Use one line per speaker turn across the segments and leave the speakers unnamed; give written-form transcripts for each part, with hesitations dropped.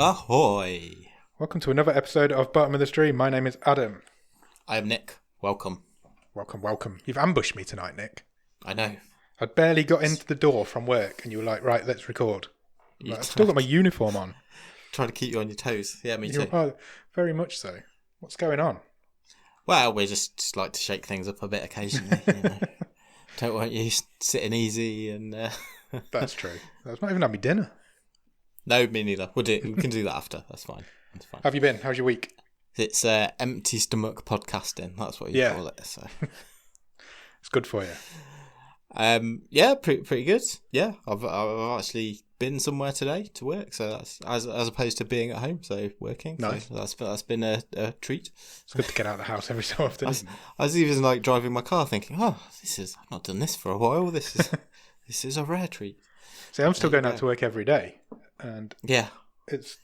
Ahoy!
Welcome to another episode of Bottom of the Stream. My name is Adam.
I am Nick. Welcome.
Welcome. You've ambushed me tonight, Nick.
I know.
I'd barely got into the door from work and you were like, right, let's record. I've still got my uniform on.
Trying to keep you on your toes. Yeah, me too.
Oh, very much so. What's going on?
Well, we just like to shake things up a bit occasionally. Don't want you sitting easy and...
That's true. I've not even had my dinner.
No, me neither. We can do that after. That's fine.
How have you been? How's your week?
It's empty stomach podcasting. That's what you call it. So
it's good for you.
Yeah, pretty good. Yeah, I've actually been somewhere today to work, so that's as opposed to being at home, so working.
Nice.
So that's been a treat.
It's good to get out of the house every so often.
I was even like driving my car, thinking, I've not done this for a while. This is a rare treat.
See, I'm still going out to work every day, and
yeah,
it's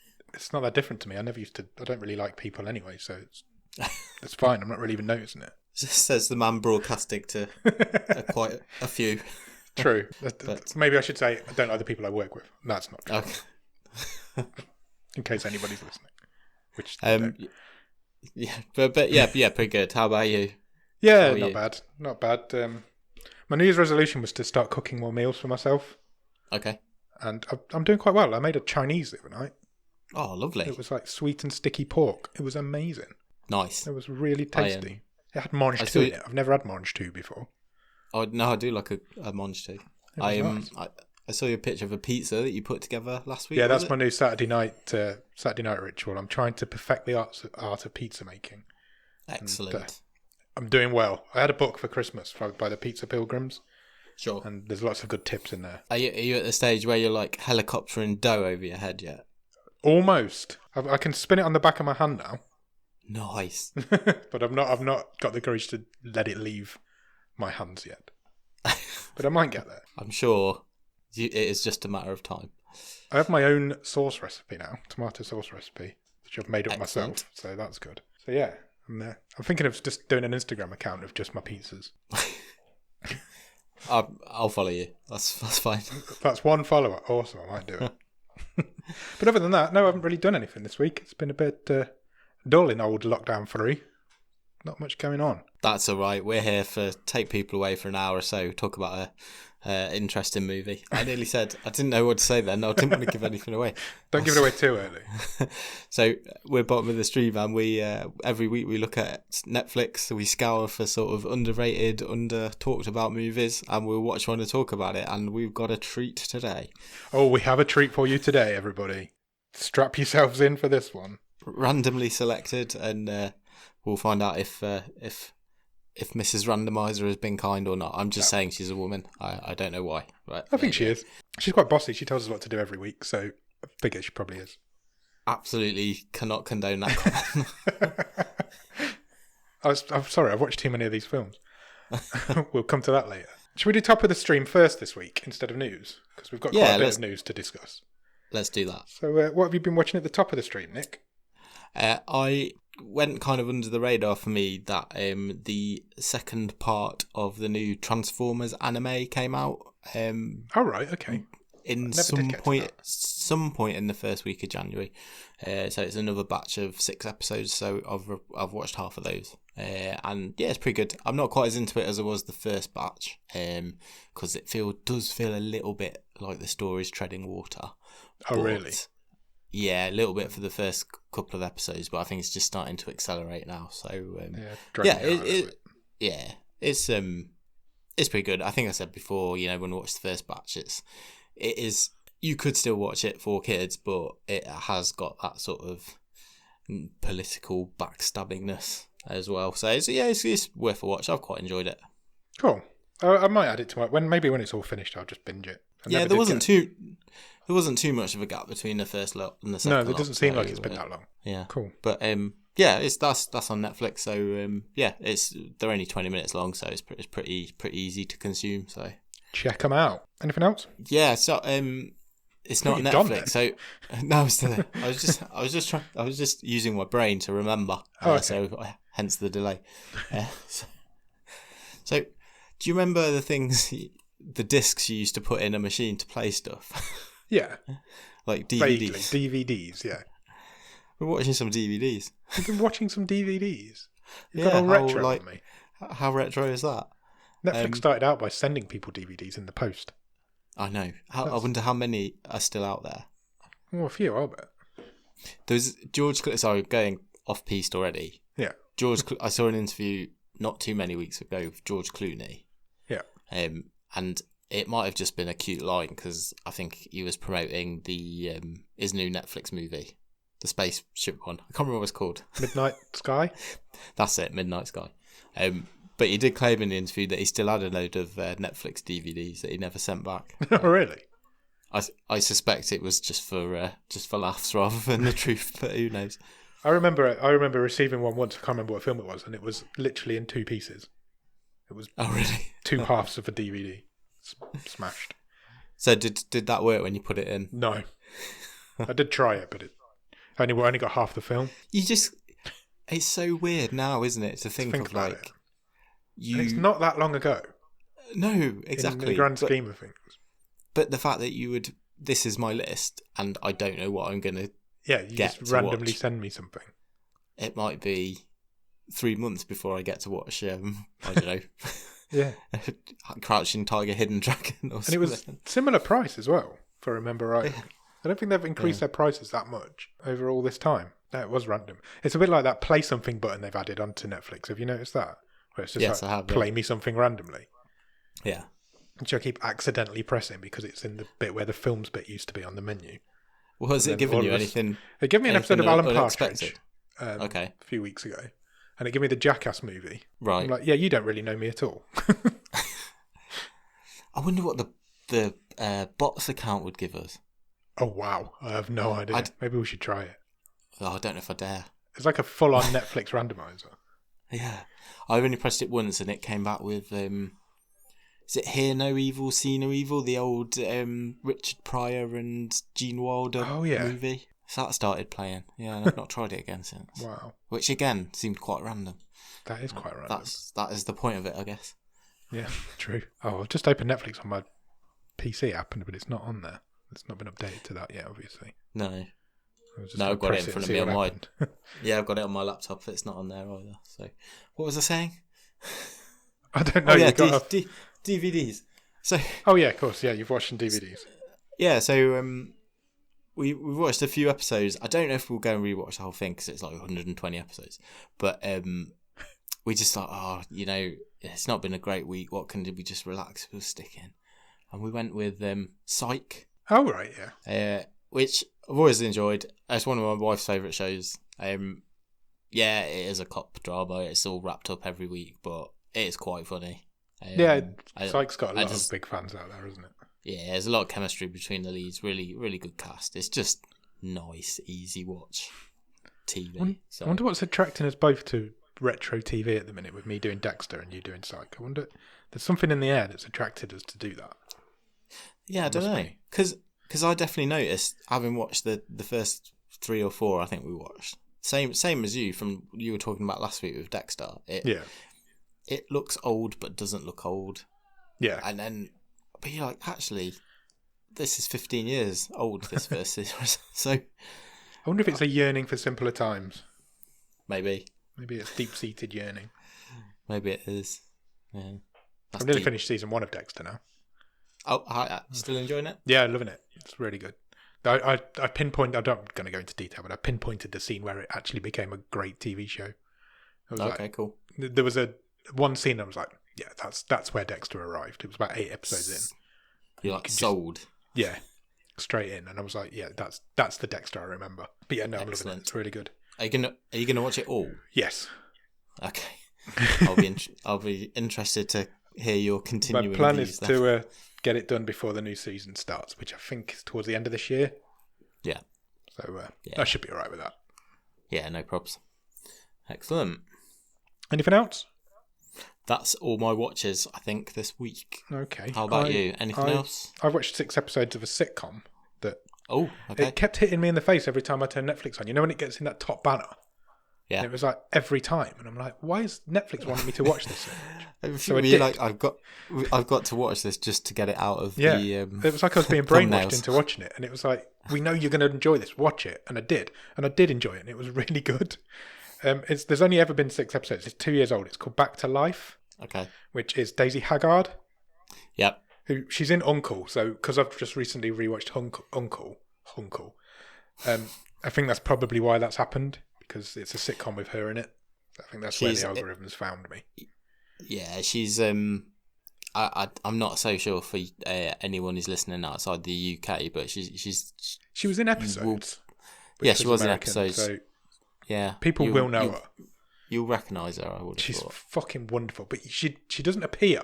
not that different to me. I don't really like people anyway, so it's fine. I'm not really even noticing it.
Says the man broadcasting to quite a few.
True. But maybe I should say I don't like the people I work with. That's not true. Okay. In case anybody's listening. Which
yeah, but yeah, pretty good. How about you?
Yeah, not bad. My New Year's resolution was to start cooking more meals for myself.
Okay.
And I'm doing quite well. I made a Chinese the other night.
Oh, lovely.
It was like sweet and sticky pork. It was amazing.
Nice.
It was really tasty. It had mange too in it. I've never had mange too before.
Oh no, I do like a mange too.
Nice.
I saw your picture of a pizza that you put together last week.
Yeah, that's my new Saturday night ritual. I'm trying to perfect the art of pizza making.
Excellent.
And, I'm doing well. I had a book for Christmas by the Pizza Pilgrims.
Sure.
And there's lots of good tips in there.
Are you at the stage where you're like helicoptering dough over your head yet?
Almost. I can spin it on the back of my hand now.
Nice.
But I've not got the courage to let it leave my hands yet. But I might get there.
I'm sure it is just a matter of time.
I have my own sauce recipe now, tomato sauce recipe, which I've made up
Excellent.
myself. So that's good. So yeah, I'm thinking of just doing an Instagram account of just my pizzas.
I'll follow you. That's fine.
That's one follower. Awesome, I might do it. But other than that, no, I haven't really done anything this week. It's been a bit dull in old lockdown 3. Not much going on.
That's all right. We're here to take people away for an hour or so, talk about a interesting movie. I nearly said, I didn't know what to say then. I didn't want to give anything away.
Don't give it away too early.
So we're Bottom of the Stream, and we every week we look at Netflix. We scour for sort of underrated, under-talked about movies, and we'll watch one to talk about it. And we've got a treat today.
Oh, we have a treat for you today, everybody. Strap yourselves in for this one.
Randomly selected, and we'll find out if Mrs. Randomizer has been kind or not. I'm just saying she's a woman. I don't know why. Right?
I think she is. She's quite bossy. She tells us what to do every week, so I figure she probably is.
Absolutely cannot condone that comment.
I'm sorry, I've watched too many of these films. We'll come to that later. Should we do top of the stream first this week instead of news? Because we've got quite a bit of news to discuss.
Let's do that.
So what have you been watching at the top of the stream, Nick?
I went kind of under the radar for me that the second part of the new Transformers anime came out.
Oh, right, okay.
In some point in the first week of January. So it's another batch of 6 episodes. So I've watched half of those. And yeah, it's pretty good. I'm not quite as into it as I was the first batch. Because it does feel a little bit like the story's treading water.
Oh, really?
Yeah, a little bit for the first couple of episodes, but I think it's just starting to accelerate now. So it's pretty good. I think I said before, when we watched the first batch, it is you could still watch it for kids, but it has got that sort of political backstabbingness as well. So it's worth a watch. I've quite enjoyed it.
Cool. I might add it to when it's all finished. I'll just binge it.
There wasn't too much of a gap between the first lot and the second lot.
No, it doesn't seem like it's been that long.
Yeah.
Cool.
But that's on Netflix. So they're only 20 minutes long, so it's pretty easy to consume. So
check them out. Anything else?
Yeah. So it's not Netflix. So no, I'm still there. I was just using my brain to remember.
Okay.
So hence the delay. So do you remember the discs you used to put in a machine to play stuff?
Yeah.
Like DVDs.
Vaguely, DVDs, yeah.
We're watching some DVDs.
You've been watching some DVDs. You've
Yeah,
got all retro on me.
How retro is that?
Netflix started out by sending people DVDs in the post.
I know. I wonder how many are still out there.
Well, a few, I'll bet.
There's George. Sorry, going off piste already.
Yeah.
I saw an interview not too many weeks ago with George Clooney.
Yeah.
And it might have just been a cute line because I think he was promoting his new Netflix movie, the spaceship one. I can't remember what it's called.
Midnight Sky?
That's it, Midnight Sky. But he did claim in the interview that he still had a load of Netflix DVDs that he never sent back.
Oh, really?
I suspect it was just for laughs rather than the truth, but who knows?
I remember receiving one once. I can't remember what film it was, and it was literally in two pieces. It was two halves of a DVD smashed.
So did that work when you put it in?
No, I did try it, but I only got half the film.
It's so weird now, isn't it? To think of like
it. And it's not that long ago.
No, exactly.
In the grand scheme of things.
But the fact that you would, this is my list, and I don't know what I'm going to.
Yeah, you just randomly send me something.
It might be 3 months before I get to watch. I don't know.
Yeah,
Crouching Tiger, Hidden Dragon, or something.
And it was similar price as well, if I remember right. Yeah. I don't think they've increased their prices that much over all this time. No, it was random. It's a bit like that play something button they've added onto Netflix. Have you noticed that? Where it's just play me something randomly.
Yeah.
Which I keep accidentally pressing because it's in the bit where the films bit used to be on the menu.
Well, has it given you anything?
It gave me an episode of Alan Partridge
a
few weeks ago. And it gave me the Jackass movie.
Right.
I'm like, yeah, you don't really know me at all.
I wonder what the bots account would give us.
Oh, wow. I have no idea. Maybe we should try it.
Oh, I don't know if I dare.
It's like a full-on Netflix randomizer.
Yeah. I only pressed it once and it came back with... is it Hear No Evil, See No Evil? The old Richard Pryor and Gene Wilder movie. So that started playing. Yeah, and I've not tried it again since.
Wow.
Which, again, seemed quite random.
That is quite random.
That is the point of it, I guess.
Yeah, true. Oh, I've just opened Netflix on my PC app, but it's not on there. It's not been updated to that yet, obviously.
No. I've got it in front of me on my... Yeah, I've got it on my laptop. It's not on there either. So, what was I saying?
I don't know.
Oh, yeah, DVDs. So.
Oh yeah, of course. Yeah, you've watched some DVDs.
Yeah, so we've watched a few episodes. I don't know if we'll go and rewatch the whole thing because it's like 120 episodes. But we just thought, it's not been a great week. What can we just relax? We'll stick in, and we went with Psych.
Oh right, yeah.
Which I've always enjoyed. It's one of my wife's favourite shows. Yeah, it is a cop drama. It's all wrapped up every week, but it's quite funny.
Psych's got a lot of big fans out there, isn't it?
Yeah, there's a lot of chemistry between the leads. Really, really good cast. It's just nice, easy watch TV.
I wonder what's attracting us both to retro TV at the minute, with me doing Dexter and you doing Psych. I wonder, there's something in the air that's attracted us to do that.
Yeah, I don't know. Because I definitely noticed, having watched the first 3 or 4 I think we watched, same as you were talking about last week with Dexter. It looks old but doesn't look old.
Yeah.
But you're like, actually, this is 15 years old, this first series. So I
wonder if it's a yearning for simpler times.
Maybe
it's deep-seated yearning.
Maybe it is. Yeah.
I've nearly finished season 1 of Dexter now.
Oh, still enjoying it?
Yeah, loving it. It's really good. I pinpointed, I'm not going to go into detail, but I pinpointed the scene where it actually became a great TV show.
Okay, cool.
There was one scene I was like, yeah, that's where Dexter arrived. It was about 8 episodes in.
You're like sold.
Yeah, straight in. And I was like, yeah, that's the Dexter I remember. But yeah, no, I'm loving it. It's really good.
Are you gonna watch it all?
Yes.
Okay. I'll be interested to hear your continuing.
My plan is to get it done before the new season starts, which I think is towards the end of this year.
Yeah.
So I should be all right with that.
Yeah, no probs. Excellent.
Anything else?
That's all my watches, I think, this week.
Okay.
How about you? Anything else?
I've watched 6 episodes of a sitcom that...
Oh, okay.
It kept hitting me in the face every time I turned Netflix on. You know when it gets in that top banner?
Yeah.
And it was like every time, and I'm like, why is Netflix wanting me to watch this so much?
So you're like, I've got to watch this just to get it out of the.
It was like I was being brainwashed into watching it, and it was like, we know you're going to enjoy this. Watch it, and I did enjoy it, and it was really good. There's only ever been 6 episodes. It's 2 years old. It's called Back to Life.
Okay.
Which is Daisy Haggard.
Yep.
She's in Uncle. So because I've just recently rewatched Uncle. I think that's probably why that's happened, because it's a sitcom with her in it. I think that's where the algorithms found me.
Yeah, she's. I'm not so sure for anyone who's listening outside the UK, but she
was in episodes.
Yeah, she was in episodes.
So
yeah,
people will know her.
You'll recognise her. I would.
She's fucking wonderful, but she doesn't appear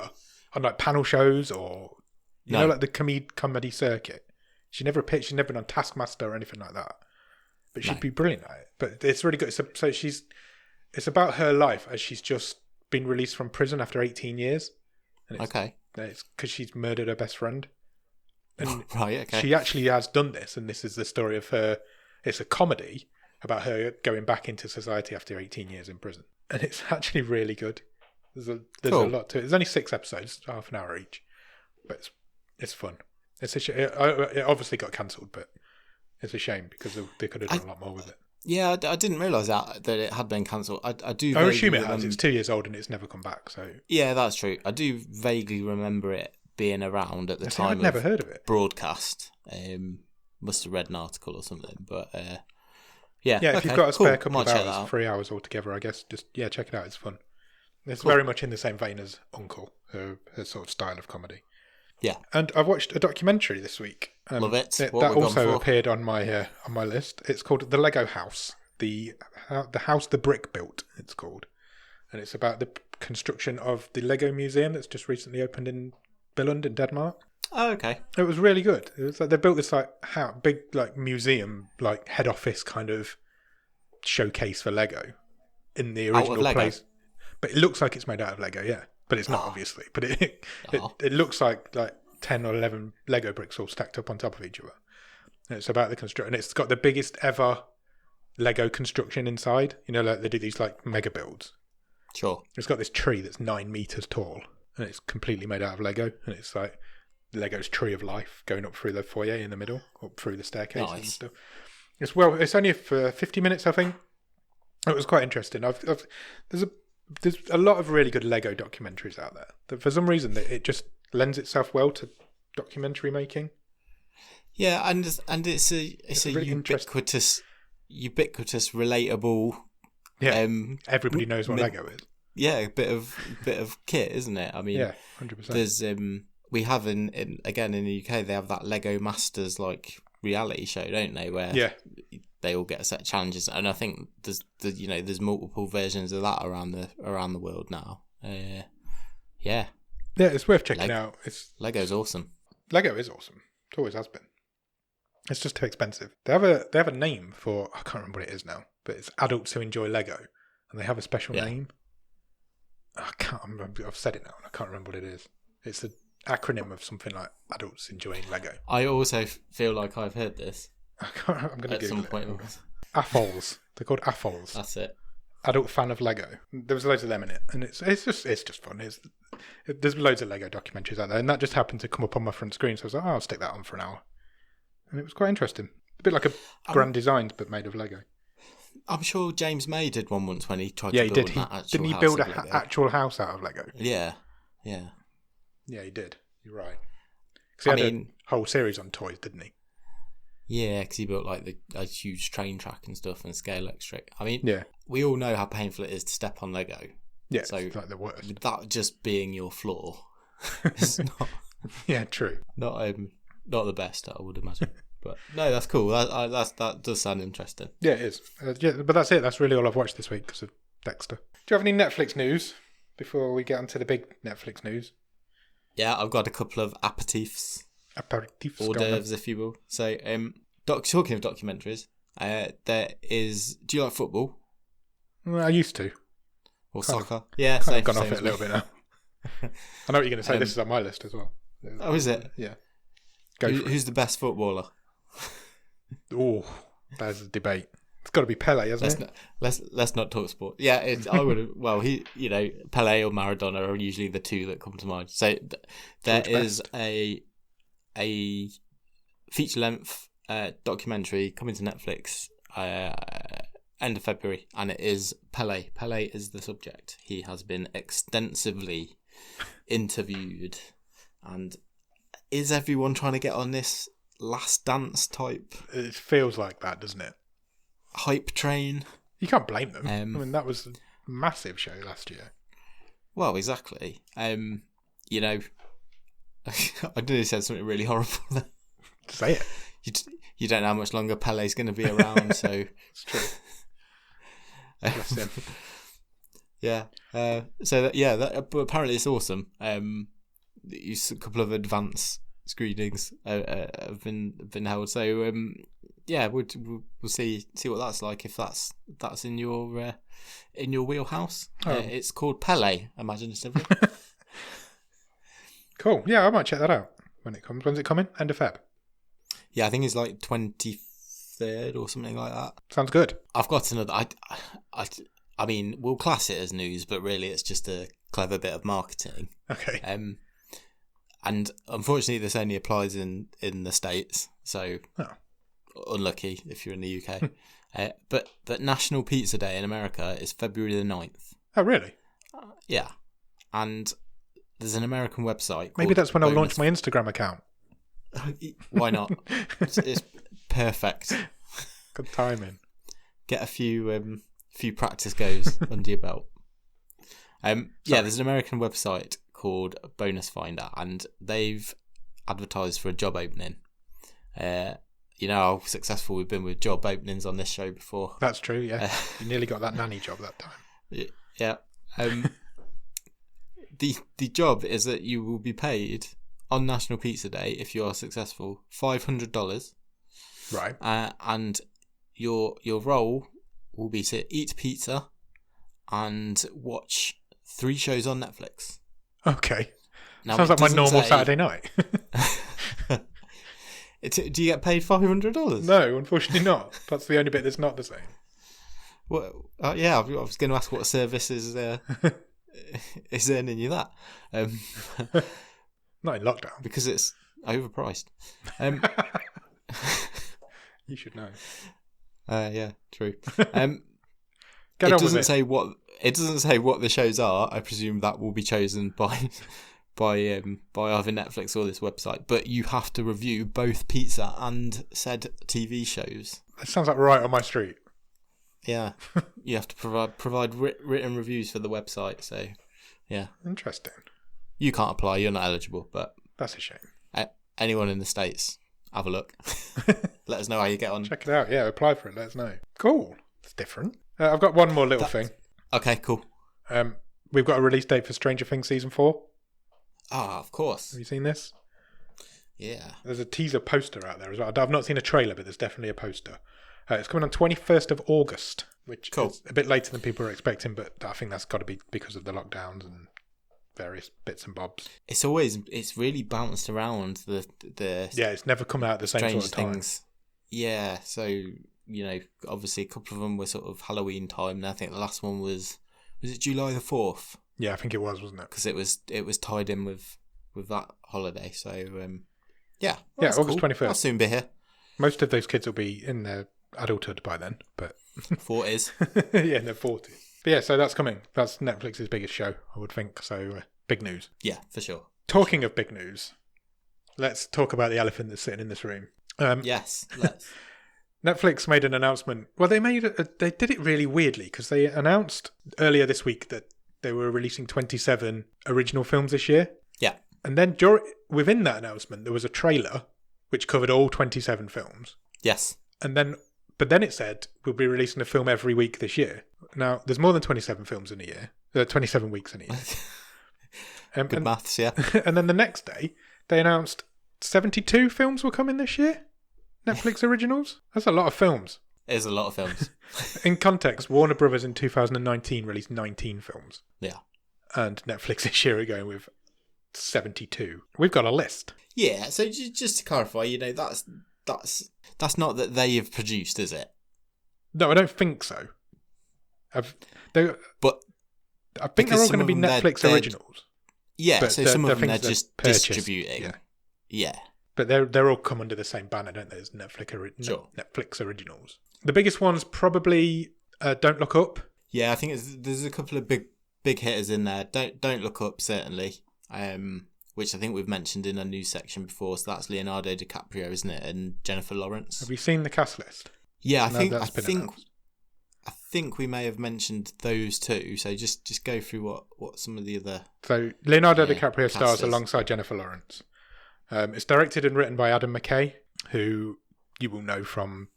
on like panel shows or you know, like the comedy circuit. She never appeared. She's never been on Taskmaster or anything like that. But she'd be brilliant at it. But it's really good. So it's about her life as she's just been released from prison after 18 years. And it's because she's murdered her best friend. And
right, okay.
She actually has done this, and this is the story of her. It's a comedy about her going back into society after 18 years in prison. And it's actually really good. There's a lot to it. There's only 6 episodes, half an hour each. But it's fun. It obviously got cancelled, but it's a shame because they could have done a lot more with it.
Yeah, I didn't realise that it had been cancelled. I
assume it has. It's 2 years old and it's never come back. So
yeah, that's true. I do vaguely remember it being around at the time.
I'd never heard of it.
Broadcast. Must have read an article or something, but yeah.
Yeah, if you've got a spare couple of hours, 3 hours altogether, I guess just check it out. It's fun. It's very much in the same vein as Uncle, her sort of style of comedy.
Yeah,
and I've watched a documentary this week.
Love it.
That also appeared on my list. It's called The Lego House, the house the brick built. It's called, and it's about the construction of the Lego Museum that's just recently opened in Billund in Denmark.
Oh, okay.
It was really good. It was like they built this big museum head office kind of showcase for Lego in the original place, but it looks like it's made out of Lego. Yeah. But it's not, obviously. But it looks like 10 or 11 Lego bricks all stacked up on top of each other. And it's about the construction. It's got the biggest ever Lego construction inside. You know, like they do these mega builds.
Sure.
It's got this tree that's 9 meters tall, and it's completely made out of Lego. And it's like Lego's tree of life going up through the foyer in the middle, up through the staircase and stuff. It's only for 50 minutes, I think. It was quite interesting. There's a lot of really good Lego documentaries out there. That for some reason, it just lends itself well to documentary making.
Yeah, and it's a really ubiquitous, relatable.
Yeah, everybody knows what Lego is.
Yeah, a bit of kit, isn't it? I mean,
yeah, 100%.
There's we have in the UK they have that Lego Masters reality show, don't they? Where they all get a set of challenges, and I think there's multiple versions of that around the world now. Yeah,
it's worth checking out.
Lego's awesome.
Lego is awesome. It always has been. It's just too expensive. They have a name for, I can't remember what it is now, but it's adults who enjoy Lego, and they have a special name. I can't remember. I've said it now, and I can't remember what it is. It's an acronym of something like adults enjoying Lego.
I also feel like I've heard this.
I'm going to Google some point. AFOLs. They're called AFOLs.
That's it.
Adult fan of Lego. There was loads of them in it, and it's just fun. There's loads of Lego documentaries out there, and that just happened to come up on my front screen. So I was like, I'll stick that on for an hour, and it was quite interesting. A bit like a Grand Designs, but made of Lego. I'm
sure James May did one once when he tried to build
that
actual house.
Didn't he build an actual house out of Lego?
Yeah.
Yeah, he did. You're right. Because he had a whole series on toys, didn't he?
Yeah, because he built a huge train track and stuff and scale electric. I mean, we all know how painful it is to step on Lego.
Yeah,
so
it's the worst.
With that just being your floor, it's not.
Yeah, true.
Not the best, I would imagine. But no, that's cool. That does sound interesting.
Yeah, it is. But that's it. That's really all I've watched this week because of Dexter. Do you have any Netflix news before we get onto the big Netflix news?
Yeah, I've got a couple of aperitifs, hors d'oeuvres, if you will. So, talking of documentaries, there is. Do you like football?
Well, I used to.
Or soccer?
Yeah, I've gone off it a little bit now. I know what you're going to say. This is on my list as well.
Oh, is it?
Yeah.
Who's the best footballer?
Oh, there's a debate. It's got to be Pele, hasn't it?
Let's not talk sport. Yeah, I would. Well, Pele or Maradona are usually the two that come to mind. So there is a feature length documentary coming to Netflix end of February, and it is Pele. Pele is the subject. He has been extensively interviewed, and is everyone trying to get on this Last Dance type?
It feels like that, doesn't it?
Hype train.
You can't blame them. I mean, that was a massive show last year.
Well, exactly. I nearly said something really horrible there.
Say it.
You don't know how much longer Pele's going to be around, so
it's true. Bless him.
Yeah. But apparently it's awesome. A couple of advance screenings have been held. So we'll see what that's like, if that's in your wheelhouse. It's called Pele, imaginatively.
Cool. Yeah, I might check that out when it comes. When's it coming? End of Feb.
Yeah, I think it's like 23rd or something like that.
Sounds good.
I've got another. I mean, we'll class it as news, but really it's just a clever bit of marketing.
Okay.
And unfortunately, this only applies in the States, so unlucky if you're in the UK. But National Pizza Day in America is February the 9th.
Oh, really?
Yeah. And there's an American website.
Maybe that's when I'll launch my Instagram account.
Why not? It's perfect.
Good timing.
Get a few practice goes under your belt. There's an American website called Bonus Finder, and they've advertised for a job opening. You know how successful we've been with job openings on this show before.
That's true, yeah. You nearly got that nanny job that time.
Yeah. The job is that you will be paid on National Pizza Day, if you are successful, $500.
Right.
And your role will be to eat pizza and watch 3 shows on Netflix.
Okay.
Now,
sounds like my normal Saturday night.
Do you get paid $500?
No, unfortunately not. That's the only bit that's not the same.
Well, I was going to ask what service is earning you that.
Not in lockdown.
Because it's overpriced.
You should know.
Yeah, true.
It
doesn't say what the shows are. I presume that will be chosen by either Netflix or this website. But you have to review both pizza and said TV shows.
That sounds like right on my street.
Yeah, you have to provide written reviews for the website. So, yeah,
interesting.
You can't apply. You're not eligible. But
that's a shame.
Anyone in the States, have a look. Let us know how you get on.
Check it out. Yeah, apply for it. Let us know. Cool. It's different. I've got one more little thing.
Okay, cool.
We've got a release date for Stranger Things season 4.
Ah, of course.
Have you seen this?
Yeah.
There's a teaser poster out there as well. I've not seen a trailer, but there's definitely a poster. It's coming on 21st of August, which is a bit later than people are expecting, but I think that's got to be because of the lockdowns and various bits and bobs.
It's really bounced around the
it's never come out at the same sort of time.
Things. Yeah, so obviously a couple of them were sort of Halloween time, and I think the last one was it July the 4th?
Yeah, I think it was, wasn't it?
Because it was tied in with that holiday. So
August 21st.
I'll soon be here.
Most of those kids will be in their adulthood by then, but
40s.
Yeah, in their 40s. But yeah, so that's coming. That's Netflix's biggest show, I would think. So big news.
Yeah, for sure.
Talking of big news, let's talk about the elephant that's sitting in this room.
Yes, let's.
Netflix made an announcement. Well, they did it really weirdly because they announced earlier this week that they were releasing 27 original films this year.
Yeah.
And then within that announcement, there was a trailer which covered all 27 films.
Yes.
But then it said we'll be releasing a film every week this year. Now, there's more than 27 films in a year. 27 weeks in a year.
Good maths, yeah.
And then the next day, they announced 72 films will come in this year. Netflix originals. That's a lot of films.
It is a lot of films.
In context, Warner Brothers in 2019 released 19 films.
Yeah.
And Netflix this year are going with 72. We've got a list.
Yeah, so just to clarify, that's not that they have produced, is it?
No, I don't think so.
But
I think they're all going to be Netflix originals.
Yeah,
but
so some of them they're just
purchased.
distributing. Yeah.
But they're all come under the same banner, don't they? As Netflix originals. The biggest one's probably Don't Look Up.
Yeah, I think there's a couple of big hitters in there. Don't Look Up, certainly. Which I think we've mentioned in a news section before. So that's Leonardo DiCaprio, isn't it? And Jennifer Lawrence.
Have you seen the cast list?
Yeah, I think we may have mentioned those two. So just go through what some of the other.
So Leonardo DiCaprio stars alongside Jennifer Lawrence. It's directed and written by Adam McKay, who you will know from.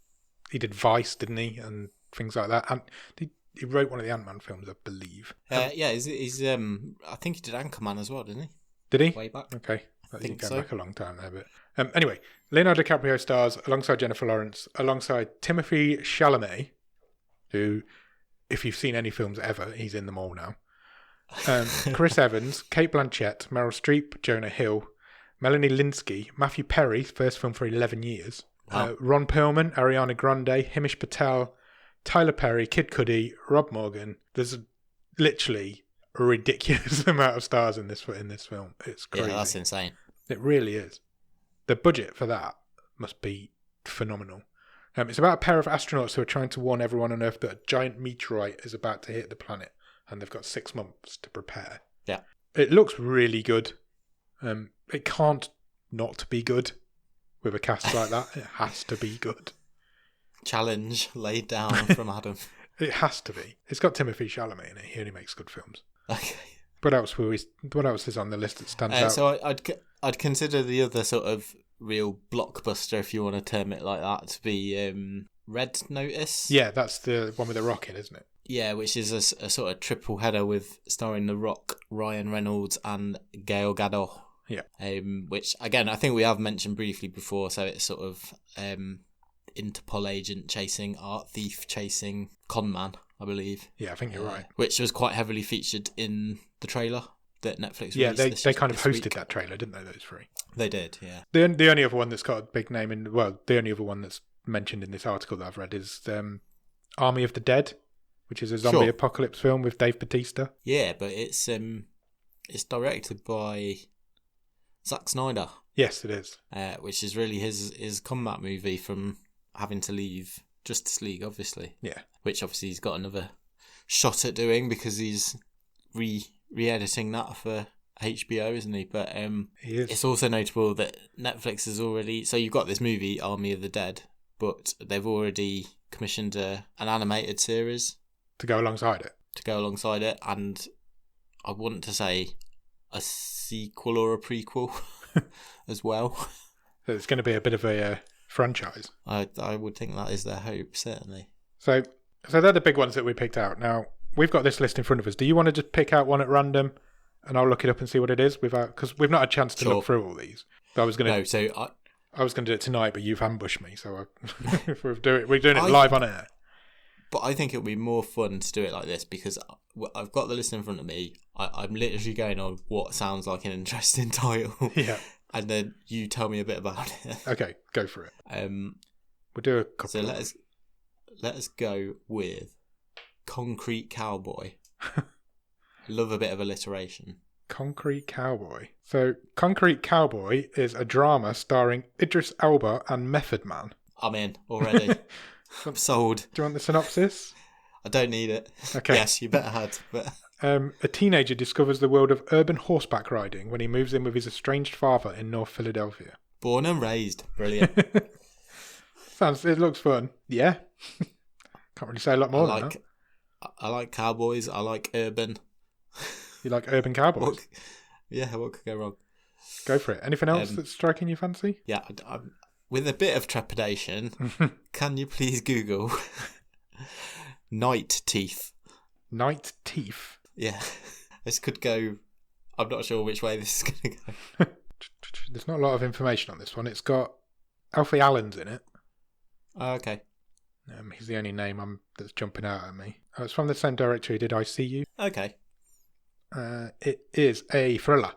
He did Vice, didn't he, and things like that. And he wrote one of the Ant-Man films, I believe.
He's I think he did Anchorman as well, didn't he?
Did he?
Way back.
Okay.
I think
go
so.
Back a long time there, but anyway, Leonardo DiCaprio stars alongside Jennifer Lawrence, alongside Timothée Chalamet, who, if you've seen any films ever, he's in them all now. Chris Evans, Cate Blanchett, Meryl Streep, Jonah Hill, Melanie Linsky, Matthew Perry, first film for 11 years,
Wow.
Ron Perlman, Ariana Grande, Himish Patel, Tyler Perry, Kid Cudi, Rob Morgan. There's literally a ridiculous amount of stars in this film. It's crazy.
Yeah, that's insane.
It really is. The budget for that must be phenomenal. It's about a pair of astronauts who are trying to warn everyone on Earth that a giant meteorite is about to hit the planet, and they've got 6 months to prepare.
Yeah.
It looks really good. It can't not be good with a cast like that. It has to be good.
Challenge laid down from Adam.
It has to be. It's got Timothée Chalamet in it. He only makes good films.
Okay.
What else is on the list that stands out?
So I'd consider the other sort of real blockbuster, if you want to term it like that, to be Red Notice.
Yeah, that's the one with the rock in, isn't it?
Yeah, which is a sort of triple header with starring The Rock, Ryan Reynolds, and Gail Gadot.
Yeah.
Which again, I think we have mentioned briefly before. So it's sort of Interpol agent chasing art thief chasing con man, I believe.
Yeah, I think you're right.
Which was quite heavily featured in the trailer that Netflix released.
Yeah, they kind of hosted
week.
That trailer, didn't they? Those three.
They did, yeah.
The only other one that's got a big name the only other one that's mentioned in this article that I've read is Army of the Dead, which is a zombie apocalypse film with Dave Bautista.
Yeah, but it's directed by Zack Snyder.
Yes, it is.
Which is really his comeback movie from having to leave Justice League, obviously.
Yeah.
Which obviously he's got another shot at doing because he's re-editing that for HBO, isn't he? But
he is.
It's also notable that Netflix has already... So you've got this movie, Army of the Dead, but they've already commissioned an animated series.
To go alongside it. And I want to say a sequel or a prequel as well. So it's going to be a bit of a franchise.
I would think that is their hope, certainly.
So they're the big ones that we picked out. Now, we've got this list in front of us. Do you want to just pick out one at random and I'll look it up and see what it is? Because we've not had a chance to look through all these. I was going to do it tonight, but you've ambushed me. So if we're doing it live on air.
But I think it would be more fun to do it like this because I've got the list in front of me. I'm literally going on what sounds like an interesting title.
Yeah.
And then you tell me a bit about it.
Okay, go for it. We'll do a couple.
So let us go with Concrete Cowboy. Love a bit of alliteration.
Concrete Cowboy. So Concrete Cowboy is a drama starring Idris Elba and Method Man.
I'm in already. I'm sold.
Do you want the synopsis?
I don't need it.
Okay.
Yes, you better had. But
a teenager discovers the world of urban horseback riding when he moves in with his estranged father in North Philadelphia.
Born and raised. Brilliant.
It looks fun. Yeah. Can't really say a lot more than that.
I like cowboys. I like urban.
You like urban cowboys?
What could go wrong?
Go for it. Anything else that's striking your fancy?
Yeah, with a bit of trepidation, can you please Google Night Teeth?
Night Teeth?
Yeah. This could go... I'm not sure which way this is going to go.
There's not a lot of information on this one. It's got Alfie Allen's in it.
Oh, okay.
He's the only name that's jumping out at me. It's from the same director who did I See You.
Okay.
It is a thriller.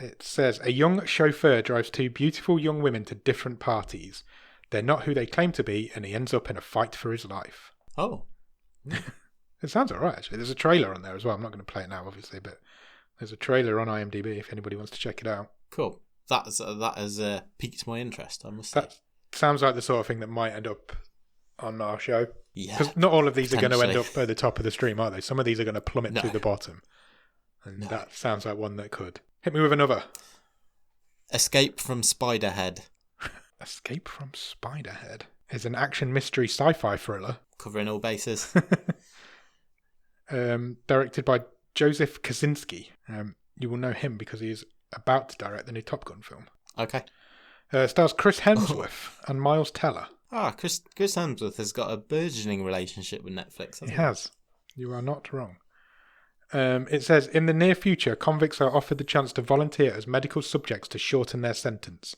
It says, a young chauffeur drives two beautiful young women to different parties. They're not who they claim to be, and he ends up in a fight for his life.
Oh.
It sounds alright, actually. There's a trailer on there as well. I'm not going to play it now, obviously, but there's a trailer on IMDb if anybody wants to check it out.
Cool. That has piqued my interest, I must say.
That sounds like the sort of thing that might end up on our show.
Yeah.
Because not all of these are going to end up at the top of the stream, are they? Some of these are going to plummet to the bottom. And that sounds like one that could. Hit me with another.
Escape from Spiderhead.
Escape from Spiderhead is an action mystery sci-fi thriller.
Covering all bases.
Directed by Joseph Kosinski. You will know him because he is about to direct the new Top Gun film.
Okay.
Stars Chris Hemsworth and Miles Teller.
Chris Hemsworth has got a burgeoning relationship with Netflix, hasn't he?
He has. You are not wrong. It says, in the near future, convicts are offered the chance to volunteer as medical subjects to shorten their sentence.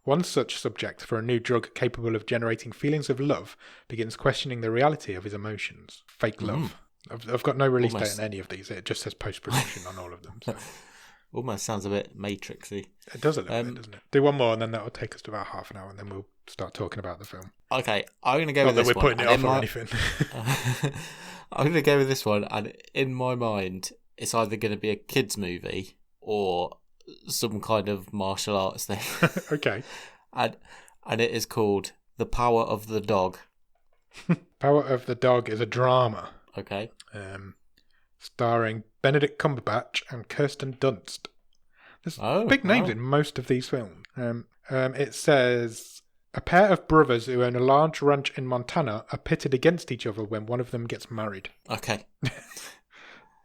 One such subject, for a new drug capable of generating feelings of love, begins questioning the reality of his emotions. Fake love. I've got no release date on any of these. It just says post-production on all of them. So.
Almost sounds a bit Matrixy.
It does a little bit, doesn't it? Do one more and then that will take us to about half an hour and then we'll start talking about the film.
Okay, I'm going to go with this one.
Not that we're putting it off or anything.
I'm going to go with this one, and in my mind, it's either going to be a kids' movie or some kind of martial arts thing.
Okay.
And it is called The Power of the Dog.
Power of the Dog is a drama.
Okay.
Starring Benedict Cumberbatch and Kirsten Dunst. There's big names in most of these films. It says, a pair of brothers who own a large ranch in Montana are pitted against each other when one of them gets married.
Okay.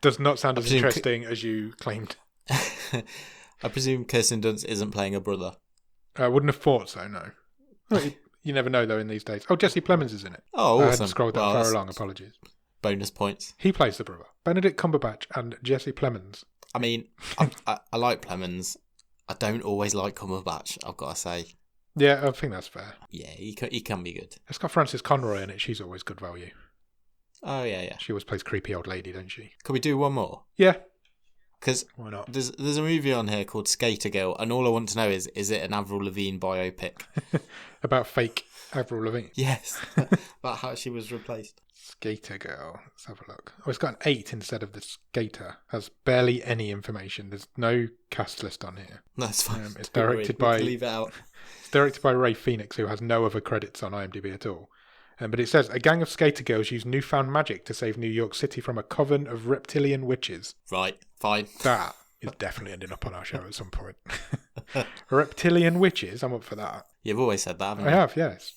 Does not sound as interesting as you claimed.
I presume Kirsten Dunst isn't playing a brother.
I wouldn't have thought so, no. Well, you never know, though, in these days. Oh, Jesse Plemons is in it.
Oh, awesome.
I hadn't scrolled that far along, apologies.
Bonus points.
He plays the brother. Benedict Cumberbatch and Jesse Plemons.
I mean, I like Plemons. I don't always like Cumberbatch, I've got to say.
Yeah, I think that's fair.
Yeah, he can be good. It's
got Frances Conroy in it. She's always good value.
Oh, yeah.
She always plays creepy old lady, don't she?
Could we do one more?
Yeah.
Because
why not?
There's a movie on here called Skater Girl, and all I want to know is it an Avril Lavigne biopic?
About fake Avril Lavigne?
Yes. About how she was replaced.
Skater Girl. Let's have a look. Oh, it's got an 8 instead of the skater. Has barely any information. There's no cast list on here.
That's fine.
It's directed by...
leave it out.
It's directed by Ray Phoenix, who has no other credits on IMDb at all. But it says, a gang of skater girls use newfound magic to save New York City from a coven of reptilian witches.
Right, fine.
That is definitely ending up on our show at some point. Reptilian witches, I'm up for that.
You've always said that, haven't you?
I have, yes.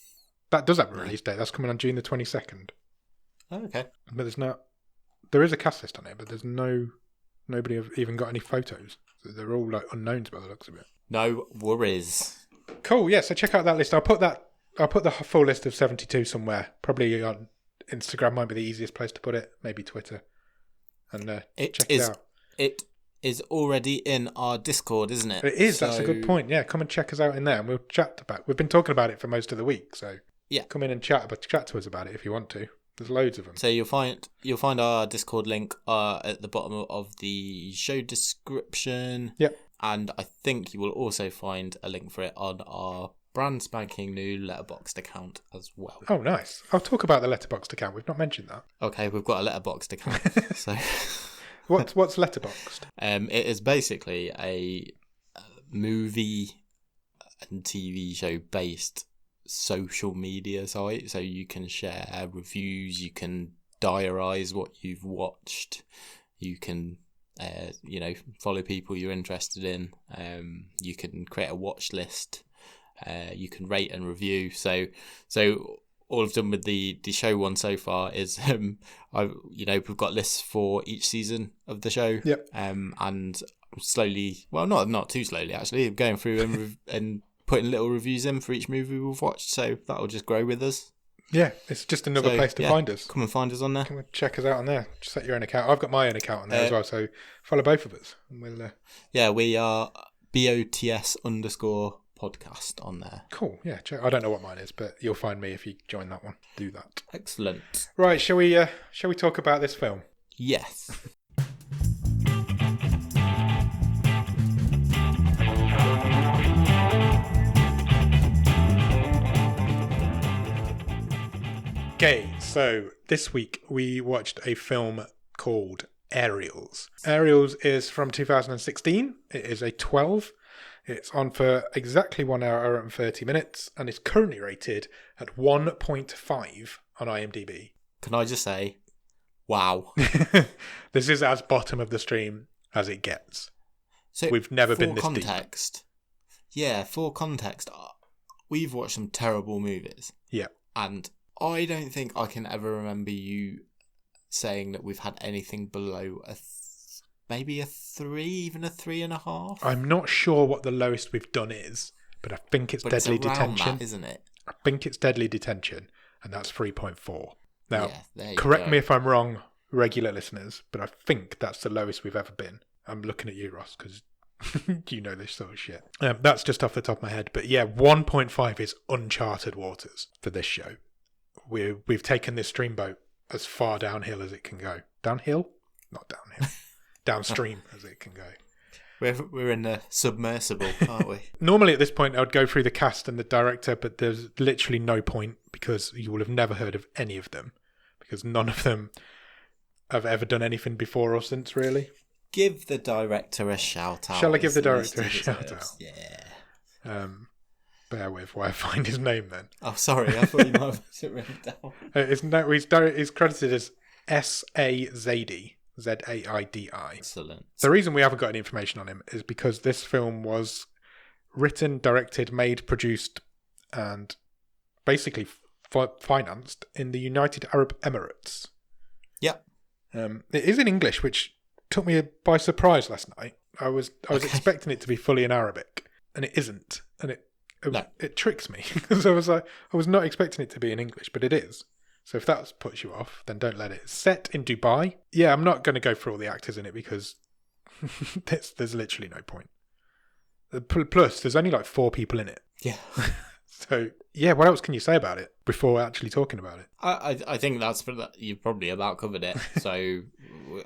That does have a release date. That's coming on June the 22nd.
Oh, okay.
But there is a cast list on it, but there's nobody have even got any photos. So they're all like unknowns by the looks of it.
No worries.
Cool, yeah, so check out that list. I'll put the full list of 72 somewhere. Probably on Instagram might be the easiest place to put it. Maybe Twitter. And check it out.
It is already in our Discord, isn't it?
It is. So... That's a good point. Yeah, come and check us out in there, and we'll chat about. We've been talking about it for most of the week, so
yeah,
come in and chat to us about it if you want to. There's loads of them.
So you'll find our Discord link at the bottom of the show description.
Yep.
And I think you will also find a link for it on our brand spanking new Letterboxd account as well.
Oh, nice. I'll talk about the Letterboxd account. We've not mentioned that.
Okay, we've got a Letterboxd account. So,
what's Letterboxd?
It is basically a movie and TV show based social media site. So you can share reviews, you can diarise what you've watched, you can follow people you're interested in, you can create a watch list, you can rate and review. So all I've done with the show one so far is we've got lists for each season of the show.
Yep.
And slowly, well, not too slowly actually, going through and putting little reviews in for each movie we've watched, so that'll just grow with us.
Yeah, it's just another place to find us.
Come and find us on there.
Come and check us out on there. Just set your own account. I've got my own account on there as well, so follow both of us. And we'll.
We are BOTS_podcast on there.
Cool. Yeah, I don't know what mine is, but you'll find me if you join that one. Do that.
Excellent.
Right, shall we talk about this film?
Yes.
Okay, so this week we watched a film called Aerials. Aerials is from 2016. It is a 12. It's on for exactly 1 hour and 30 minutes, and it's currently rated at 1.5 on IMDb.
Can I just say, wow.
This is as bottom of the stream as it gets.
So
we've never been this
context, deep. Yeah, for context, we've watched some terrible movies.
Yeah.
And I don't think I can ever remember you saying that we've had anything below maybe a 3, even a 3.5.
I'm not sure what the lowest we've done is, but I think it's Deadly Detention.
That, isn't it?
I think it's Deadly Detention, and that's 3.4. Now,
yeah,
correct me if I'm wrong, regular listeners, but I think that's the lowest we've ever been. I'm looking at you, Ross, because you know this sort of shit. That's just off the top of my head. But yeah, 1.5 is uncharted waters for this show. We've taken this streamboat as far downhill as it can go. Downhill? Not downhill. Downstream as it can go.
We're in the submersible, aren't we?
Normally at this point I would go through the cast and the director, but there's literally no point because you will have never heard of any of them because none of them have ever done anything before or since, really.
Give the director a shout out.
Shall I give the director a shout out?
Yeah.
Bear with while I find his name then.
Oh, sorry. I thought you might have it written down.
He's credited as S A Zaidi. Zaidi.
Excellent.
The reason we haven't got any information on him is because this film was written, directed, made, produced, and basically financed in the United Arab Emirates.
Yep.
It is in English, which took me by surprise last night. I was expecting it to be fully in Arabic, and it isn't, and it tricks me because I was not expecting it to be in English, but it is. So if that puts you off, then don't let it. Set in Dubai. Yeah, I'm not going to go through all the actors in it because there's literally no point. Plus, there's only like 4 people in it.
Yeah.
So, yeah, what else can you say about it before actually talking about it?
I think you've probably about covered it. So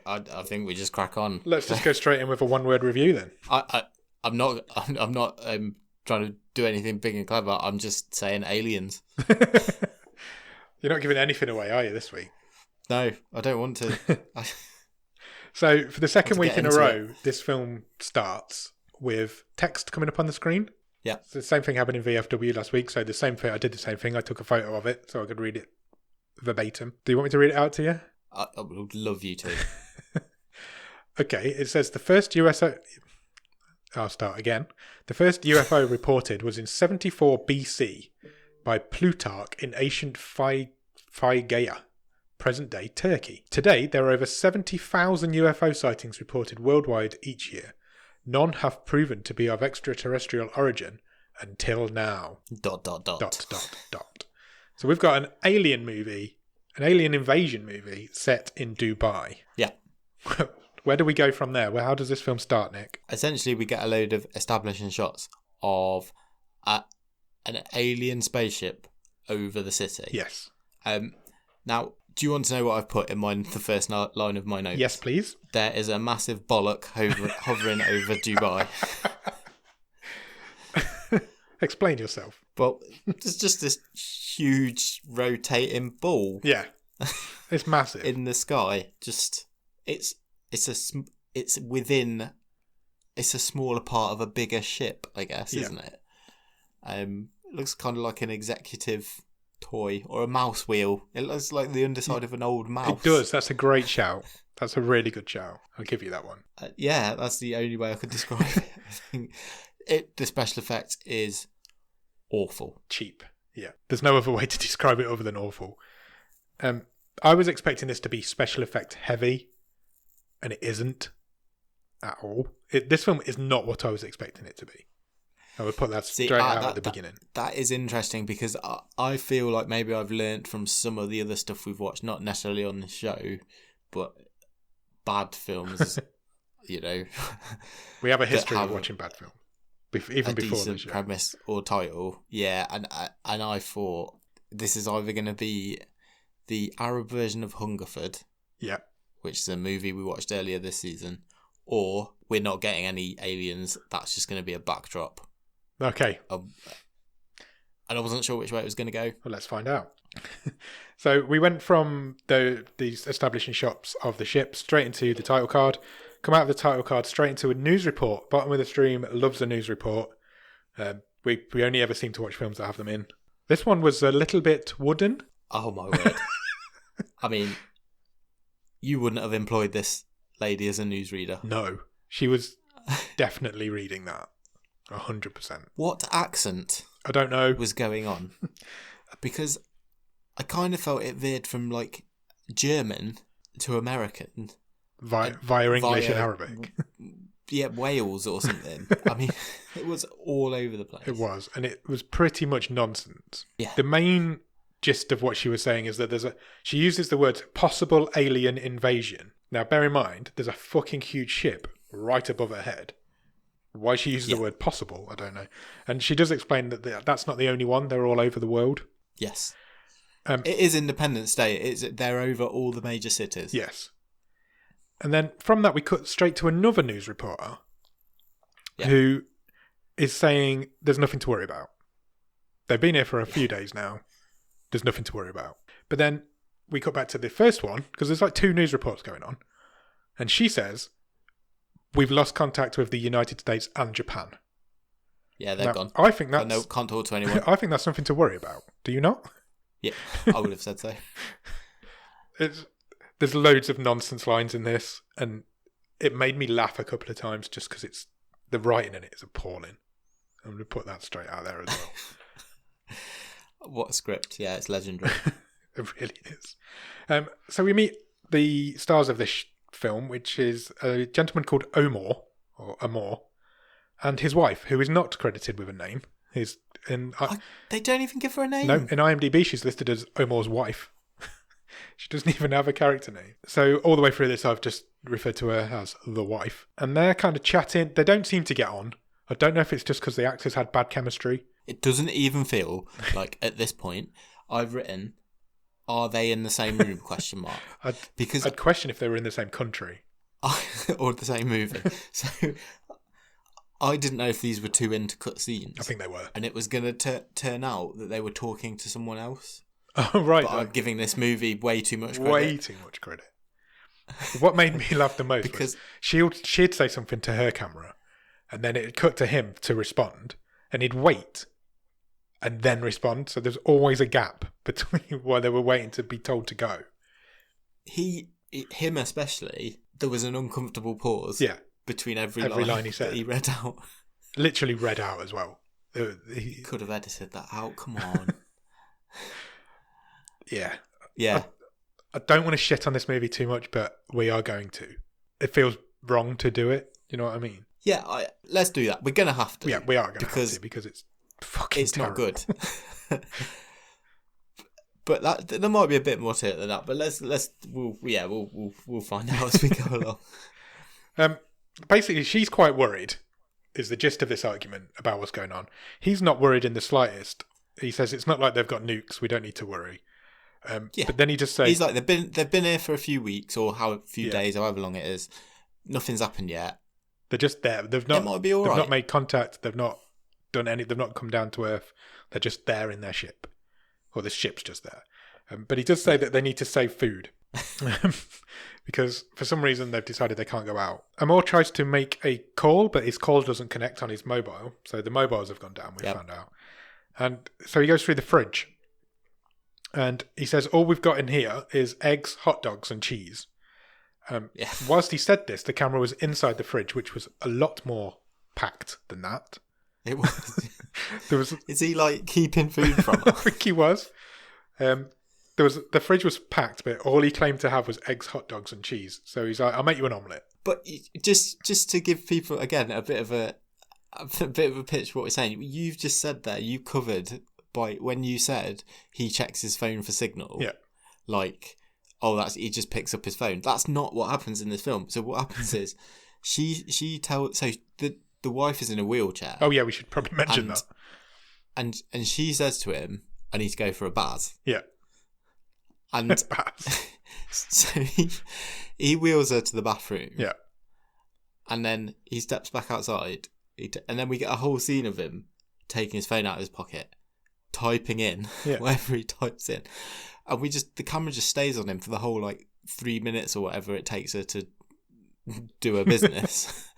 I think we just crack on.
Let's just go straight in with a one-word review then.
I'm not trying to do anything big and clever. I'm just saying aliens.
You're not giving anything away, are you, this week?
No, I don't want to.
So, for the second week in a row, this film starts with text coming up on the screen.
Yeah.
So the same thing happened in VFW last week. So, the same thing. I did the same thing. I took a photo of it so I could read it verbatim. Do you want me to read it out to you?
I would love you to.
Okay. It says the first USO... I'll start again. The first UFO reported was in 74 BC by Plutarch in ancient Phrygia, present-day Turkey. Today, there are over 70,000 UFO sightings reported worldwide each year. None have proven to be of extraterrestrial origin until now. ... So we've got an alien movie, an alien invasion movie set in Dubai.
Yeah.
Where do we go from there? How does this film start, Nick?
Essentially, we get a load of establishing shots of an alien spaceship over the city.
Yes.
Now, do you want to know what I've put in the first line of my notes?
Yes, please.
There is a massive bollock hovering over Dubai.
Explain yourself.
Well, there's just this huge rotating ball.
Yeah. It's massive.
In the sky. Just, it's a smaller part of a bigger ship, I guess, isn't it? It looks kind of like an executive toy or a mouse wheel. It looks like the underside of an old mouse.
It does. That's a great shout. That's a really good shout. I'll give you that one.
Yeah, that's the only way I could describe it. I think the special effect is awful.
Cheap. Yeah. There's no other way to describe it other than awful. I was expecting this to be special effect heavy, and it isn't at all. This film is not what I was expecting it to be. I would put that straight out at the beginning.
That is interesting because I feel like maybe I've learnt from some of the other stuff we've watched, not necessarily on the show, but bad films, you know.
We have a history of watching bad films, even before the show.
Premise or title, yeah. And I thought this is either going to be the Arab version of Hungerford,
yeah,
which is a movie we watched earlier this season, or we're not getting any aliens. That's just going to be a backdrop.
Okay.
And I wasn't sure which way it was going to go.
Well, let's find out. So we went from these establishing shots of the ship straight into the title card. Come out of the title card straight into a news report. Bottom of the stream loves a news report. We only ever seem to watch films that have them in. This one was a little bit wooden.
Oh my word! I mean, you wouldn't have employed this lady as a newsreader.
No, she was definitely reading that. 100%.
What accent?
I don't know.
Was going on? Because I kind of felt it veered from like German to American.
Via English and Arabic.
Yeah, Wales or something. I mean, it was all over the place.
It was, and it was pretty much nonsense.
Yeah.
The main gist of what she was saying is that she uses the words possible alien invasion. Now, bear in mind, there's a fucking huge ship right above her head. Why she uses the word possible, I don't know. And she does explain that that's not the only one. They're all over the world.
Yes. It is Independence Day. They're over all the major cities.
Yes. And then from that, we cut straight to another news reporter who is saying there's nothing to worry about. They've been here for a few days now. There's nothing to worry about. But then we cut back to the first one, because there's like two news reports going on. And she says, we've lost contact with the United States and Japan.
Yeah, they're gone.
I think that's...
can't talk to anyone.
I think that's something to worry about. Do you not?
Yeah, I would have said so.
There's loads of nonsense lines in this, and it made me laugh a couple of times just because the writing in it is appalling. I'm going to put that straight out there as well.
What a script. Yeah, it's legendary.
It really is. So we meet the stars of this film, which is a gentleman called Amor, and his wife, who is not credited with a name.
They don't even give her a name.
No, in IMDb she's listed as Omor's wife. She doesn't even have a character name. So all the way through this, I've just referred to her as the wife. And they're kind of chatting. They don't seem to get on. I don't know if it's just because the actors had bad chemistry.
It doesn't even feel like at this point I've written, are they in the same room? ?
I'd question if they were in the same country.
Or the same movie. So I didn't know if these were two intercut scenes.
I think they were.
And it was going to turn out that they were talking to someone else.
Oh, right.
But I'm giving this movie way too much credit.
Way too much credit. What made me laugh the most because was she'd say something to her camera, and then it'd cut to him to respond, and he'd wait and then respond. So there's always a gap between while they were waiting to be told to go.
Him especially, there was an uncomfortable pause.
Yeah.
Between every
line he said.
That he read out.
Literally read out as well.
He could have edited that out. Come on.
Yeah.
Yeah.
I don't want to shit on this movie too much, but we are going to. It feels wrong to do it. You know what I mean?
Yeah, let's do that. We're going to have to.
Yeah, we are going to have to because it's fucking terrible.
Not good. But there might be a bit more to it than that. But we'll find out as we go along.
Basically, she's quite worried, is the gist of this argument about what's going on. He's not worried in the slightest. He says it's not like they've got nukes. We don't need to worry. But then he just says...
He's like, they've been here for a few weeks or a few days, however long it is. Nothing's happened yet.
They're just there. They've not,
it might be all
they've
right.
not made contact. They've not done any... They've not come down to Earth. They're just there in their ship. Or the ship's just there. But he does say that they need to save food. Because for some reason they've decided they can't go out. Amor tries to make a call, but his call doesn't connect on his mobile. So the mobiles have gone down, we found out. And so he goes through the fridge. And he says, all we've got in here is eggs, hot dogs and cheese. Whilst he said this, the camera was inside the fridge, which was a lot more packed than that.
It was. Is he like keeping food from us?
I think he was. The fridge was packed, but all he claimed to have was eggs, hot dogs, and cheese. So he's like, "I'll make you an omelette."
But just to give people again a bit of a pitch for what we're saying, you've just said there, you covered by when you said he checks his phone for signal.
Yeah.
Like, he just picks up his phone. That's not what happens in this film. So what happens is she tells the wife is in a wheelchair.
Oh yeah, we should probably mention that.
And she says to him, "I need to go for a bath."
Yeah.
And so he wheels her to the bathroom.
Yeah.
And then he steps back outside. And then we get a whole scene of him taking his phone out of his pocket, typing in whatever he types in, and the camera just stays on him for the whole like 3 minutes or whatever it takes her to do her business,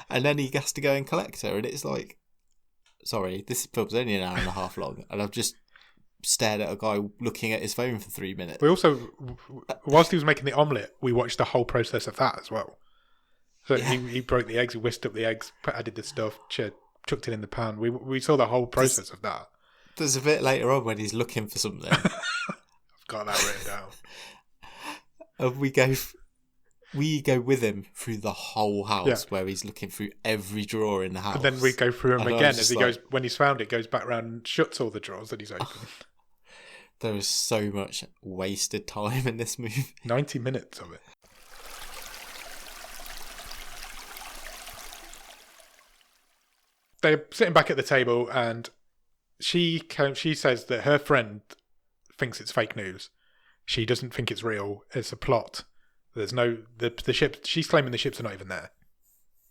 and then he has to go and collect her, and it's like, sorry, this film's only an hour and a half long, and I've just stared at a guy looking at his phone for 3 minutes.
We also, whilst he was making the omelette, we watched the whole process of that as well. So he broke the eggs, he whisked up the eggs, added the stuff, chucked it in the pan. We saw the whole process of that.
There's a bit later on when he's looking for something.
I've got that written down.
And we go with him through the whole house where he's looking through every drawer in the house.
And then we go through him again as he goes, when he's found it, goes back round and shuts all the drawers that he's opened.
There is so much wasted time in this movie.
90 minutes of it. They're sitting back at the table, and she says that her friend thinks it's fake news. She doesn't think it's real. It's a plot. There's no the ship. She's claiming the ships are not even there,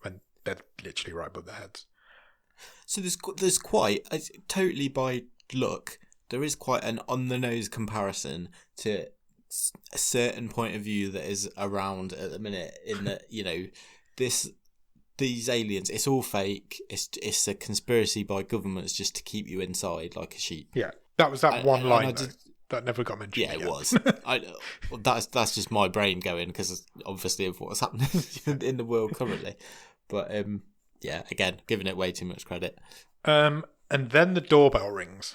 when they're literally right above their heads.
So there's quite totally by look. There is quite an on the nose comparison to a certain point of view that is around at the minute. In that, you know, these aliens, it's all fake. It's a conspiracy by governments just to keep you inside like a sheep.
Yeah, that was that one line that never got mentioned.
Yeah, it was. That's just my brain going because obviously of what's happening in the world currently. But again, giving it way too much credit.
And then the doorbell rings.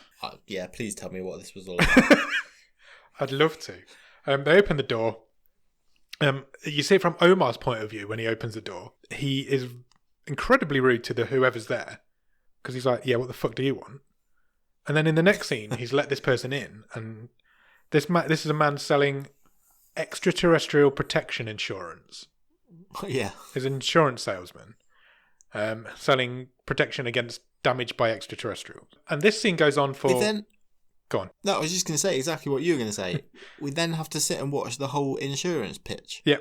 Please tell me what this was all about.
I'd love to. They open the door. You see it from Omar's point of view when he opens the door. He is incredibly rude to whoever's there because he's like, "Yeah, what the fuck do you want?" And then in the next scene, he's let this person in, and this is a man selling extraterrestrial protection insurance.
Yeah,
he's an insurance salesman, selling protection against damage by extraterrestrials. And this scene goes on for... Go on.
No, I was just going to say exactly what you were going to say. We then have to sit and watch the whole insurance pitch.
Yeah.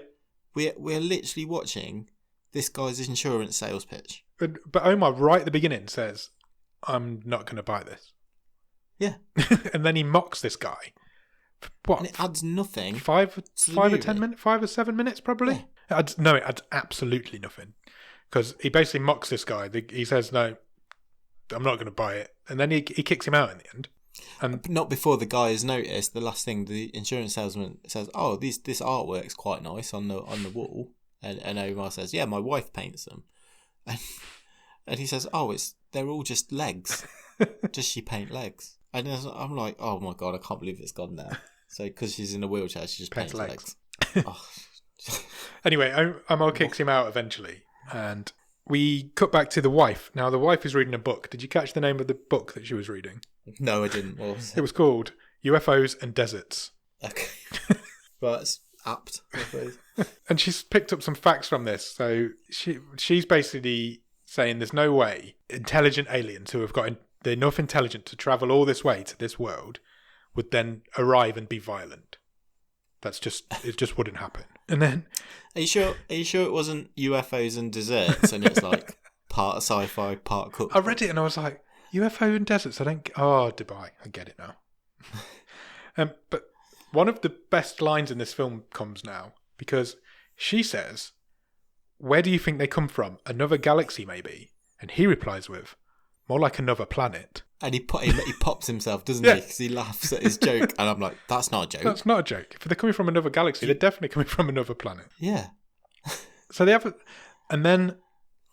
We're literally watching this guy's insurance sales pitch.
But Omar, right at the beginning, says, "I'm not going to buy this."
Yeah.
And then he mocks this guy. What?
And it adds nothing.
5 or 10 minutes? 5 or 7 minutes, probably? Yeah. It adds absolutely nothing. Because he basically mocks this guy. He says, "No, I'm not going to buy it." And then he kicks him out in the end. And
not before the guy has noticed. The last thing the insurance salesman says, "Oh, this artwork's quite nice on the wall." And Omar says, "Yeah, my wife paints them." And he says, "Oh, they're all just legs. Does she paint legs?" And I'm like, "Oh my god, I can't believe it's gone there." So because she's in a wheelchair, she just paints legs. Oh.
Anyway, Omar kicks him out eventually, and we cut back to the wife. Now, the wife is reading a book. Did you catch the name of the book that she was reading?
No, I didn't. What was it?
It was called UFOs and Deserts.
Okay. Well, it's apt, I suppose.
And she's picked up some facts from this. So she's basically saying there's no way intelligent aliens who have got enough intelligence to travel all this way to this world would then arrive and be violent. It just wouldn't happen. And then...
Are you sure it wasn't UFOs and desserts and it's like part sci-fi, part cookbook?
I read it and I was like, UFO and deserts, Dubai, I get it now. But one of the best lines in this film comes now, because she says, "Where do you think they come from? Another galaxy, maybe?" And he replies with, "More like another planet."
And he pops himself, doesn't he? Because he laughs at his joke. And I'm like, that's not a joke.
That's not a joke. If they're coming from another galaxy, they're definitely coming from another planet.
Yeah.
So they have... And then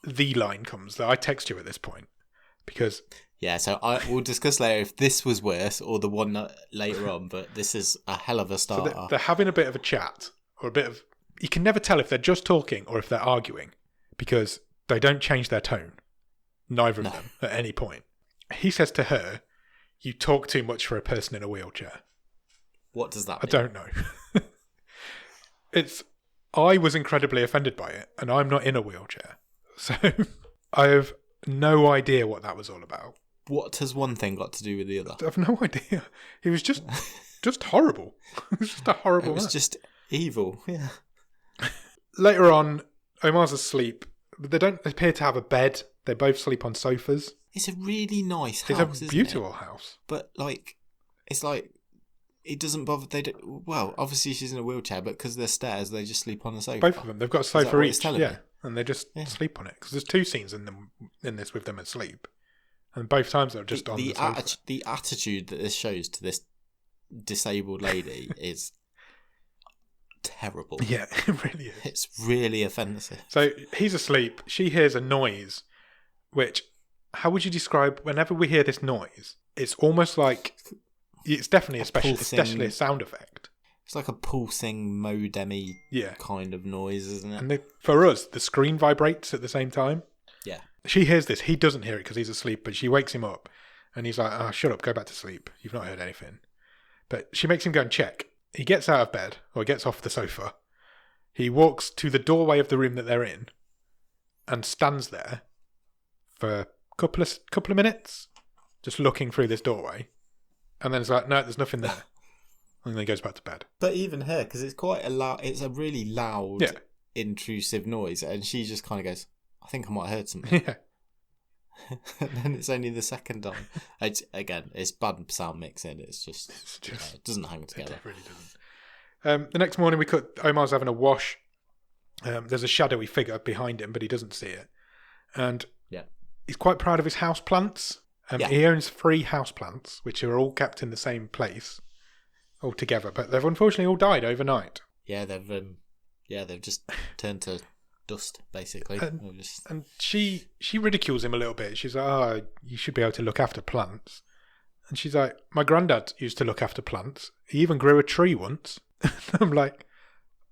the line comes that I text you at this point. Because...
Yeah, so we'll discuss later if this was worse or the one later on, but this is a hell of a starter.
So they're having a bit of a chat, or a bit of... You can never tell if they're just talking or if they're arguing, because they don't change their tone. Neither of them at any point. He says to her, "You talk too much for a person in a wheelchair."
What does that mean?
I don't know. I was incredibly offended by it, and I'm not in a wheelchair. So I have no idea what that was all about.
What has one thing got to do with the other?
I have no idea. He was just horrible. It was just a horrible man.
It was just evil, yeah.
Later on, Omar's asleep, They don't appear to have a bed. They both sleep on sofas.
It's a really nice house.
It's a beautiful house.
But like, it's like it doesn't bother. They don't. Well, obviously she's in a wheelchair, but because they're stairs, they just sleep on the sofa.
Both of them. They've got a sofa each. Yeah,
me?
and they just sleep on it because there's 2 scenes in this with them asleep, and both times they're just on the sofa.
The attitude that this shows to this disabled lady is terrible.
Yeah, it really is.
It's really offensive.
So he's asleep. She hears a noise, which, how would you describe? Whenever we hear this noise, it's almost like it's definitely it's definitely a sound effect.
It's like a pulsing modem-y kind of noise, isn't it?
And for us, the screen vibrates at the same time.
Yeah.
She hears this. He doesn't hear it because he's asleep, but she wakes him up, and he's like, "Oh, shut up, go back to sleep. You've not heard anything." But she makes him go and check. He gets out of bed, or gets off the sofa. He walks to the doorway of the room that they're in, and stands there for a couple of minutes, just looking through this doorway. And then it's like, no, there's nothing there. And then he goes back to bed.
But even her, because it's quite it's a really loud, intrusive noise, and she just kind of goes, "I think I might have heard something."
Yeah.
And then it's only the second time. It's bad sound mixing. It doesn't hang together.
It really doesn't. The next morning, Omar's having a wash. There's a shadowy figure behind him, but he doesn't see it. And he's quite proud of his house plants. He owns 3 house plants, which are all kept in the same place, all together. But they've unfortunately all died overnight.
Yeah, they've just turned to dust, basically.
And she ridicules him a little bit. She's like, "Oh, you should be able to look after plants." And she's like, "My granddad used to look after plants. He even grew a tree once." I'm like,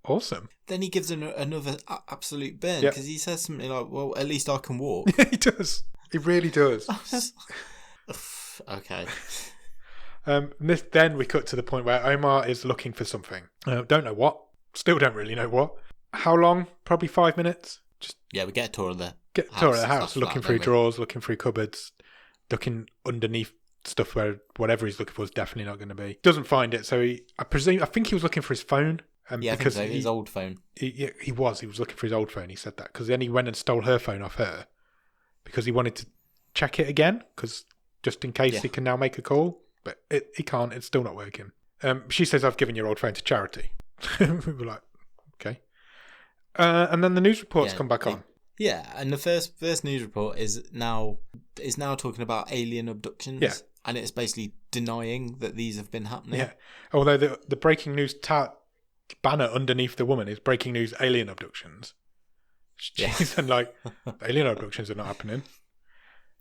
awesome. Then
he gives another absolute burn because he says something like, "Well, at least I can walk."
He does. He really does.
Okay.
Then we cut to the point where Omar is looking for something. Don't know what. Still don't really know what. How long? Probably 5 minutes.
We get a tour of the
house. Looking through drawers, looking through cupboards, looking underneath stuff where whatever he's looking for is definitely not going to be. Doesn't find it, so I think he was looking for his phone.
I think so. His old phone.
He was looking for his old phone. He said that because then he went and stole her phone off her because he wanted to check it again because just in case he can now make a call, but he can't. It's still not working. She says, "I've given your old phone to charity." We were like, okay. And then the news reports come back on.
Yeah, and the first news report is now talking about alien abductions.
Yeah.
And it's basically denying that these have been happening.
Yeah. Although the breaking news banner underneath the woman is breaking news alien abductions. Jeez, and like, alien abductions are not happening.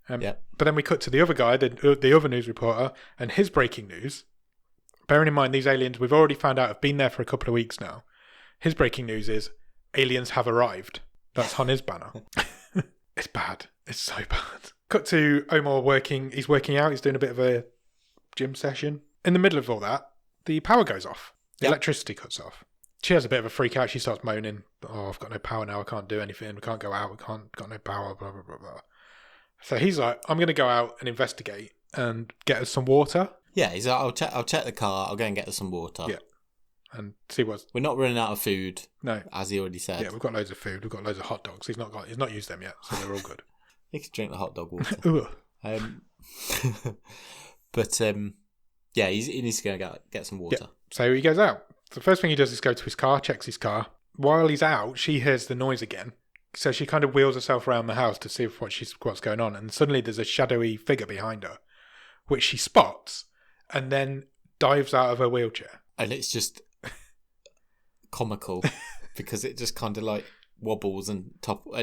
But then we cut to the other guy, the other news reporter, and his breaking news. Bearing in mind, these aliens, we've already found out, have been there for a couple of weeks now. His breaking news is, aliens have arrived. That's on his banner. It's bad. It's so bad. Cut to Omar working. He's working out. He's doing a bit of a gym session. In the middle of all that, the power goes off. The electricity cuts off. She has a bit of a freak out. She starts moaning. "Oh, I've got no power now. I can't do anything. We can't go out. Got no power, blah, blah, blah, blah." So he's like, "I'm going to go out and investigate and get us some water."
Yeah, he's like, I'll check the car. I'll go and get us some water.
Yeah. And see what's...
We're not running out of food.
No.
As he already said.
Yeah, we've got loads of food. We've got loads of hot dogs. He's not used them yet, so they're all good.
He can drink the hot dog water. But he needs to go get some water.
Yeah. So he goes out. The first thing he does is go to his car, checks his car. While he's out, she hears the noise again. So she kind of wheels herself around the house to see what's going on. And suddenly there's a shadowy figure behind her, which she spots and then dives out of her wheelchair.
And it's just comical because it just kind of like wobbles and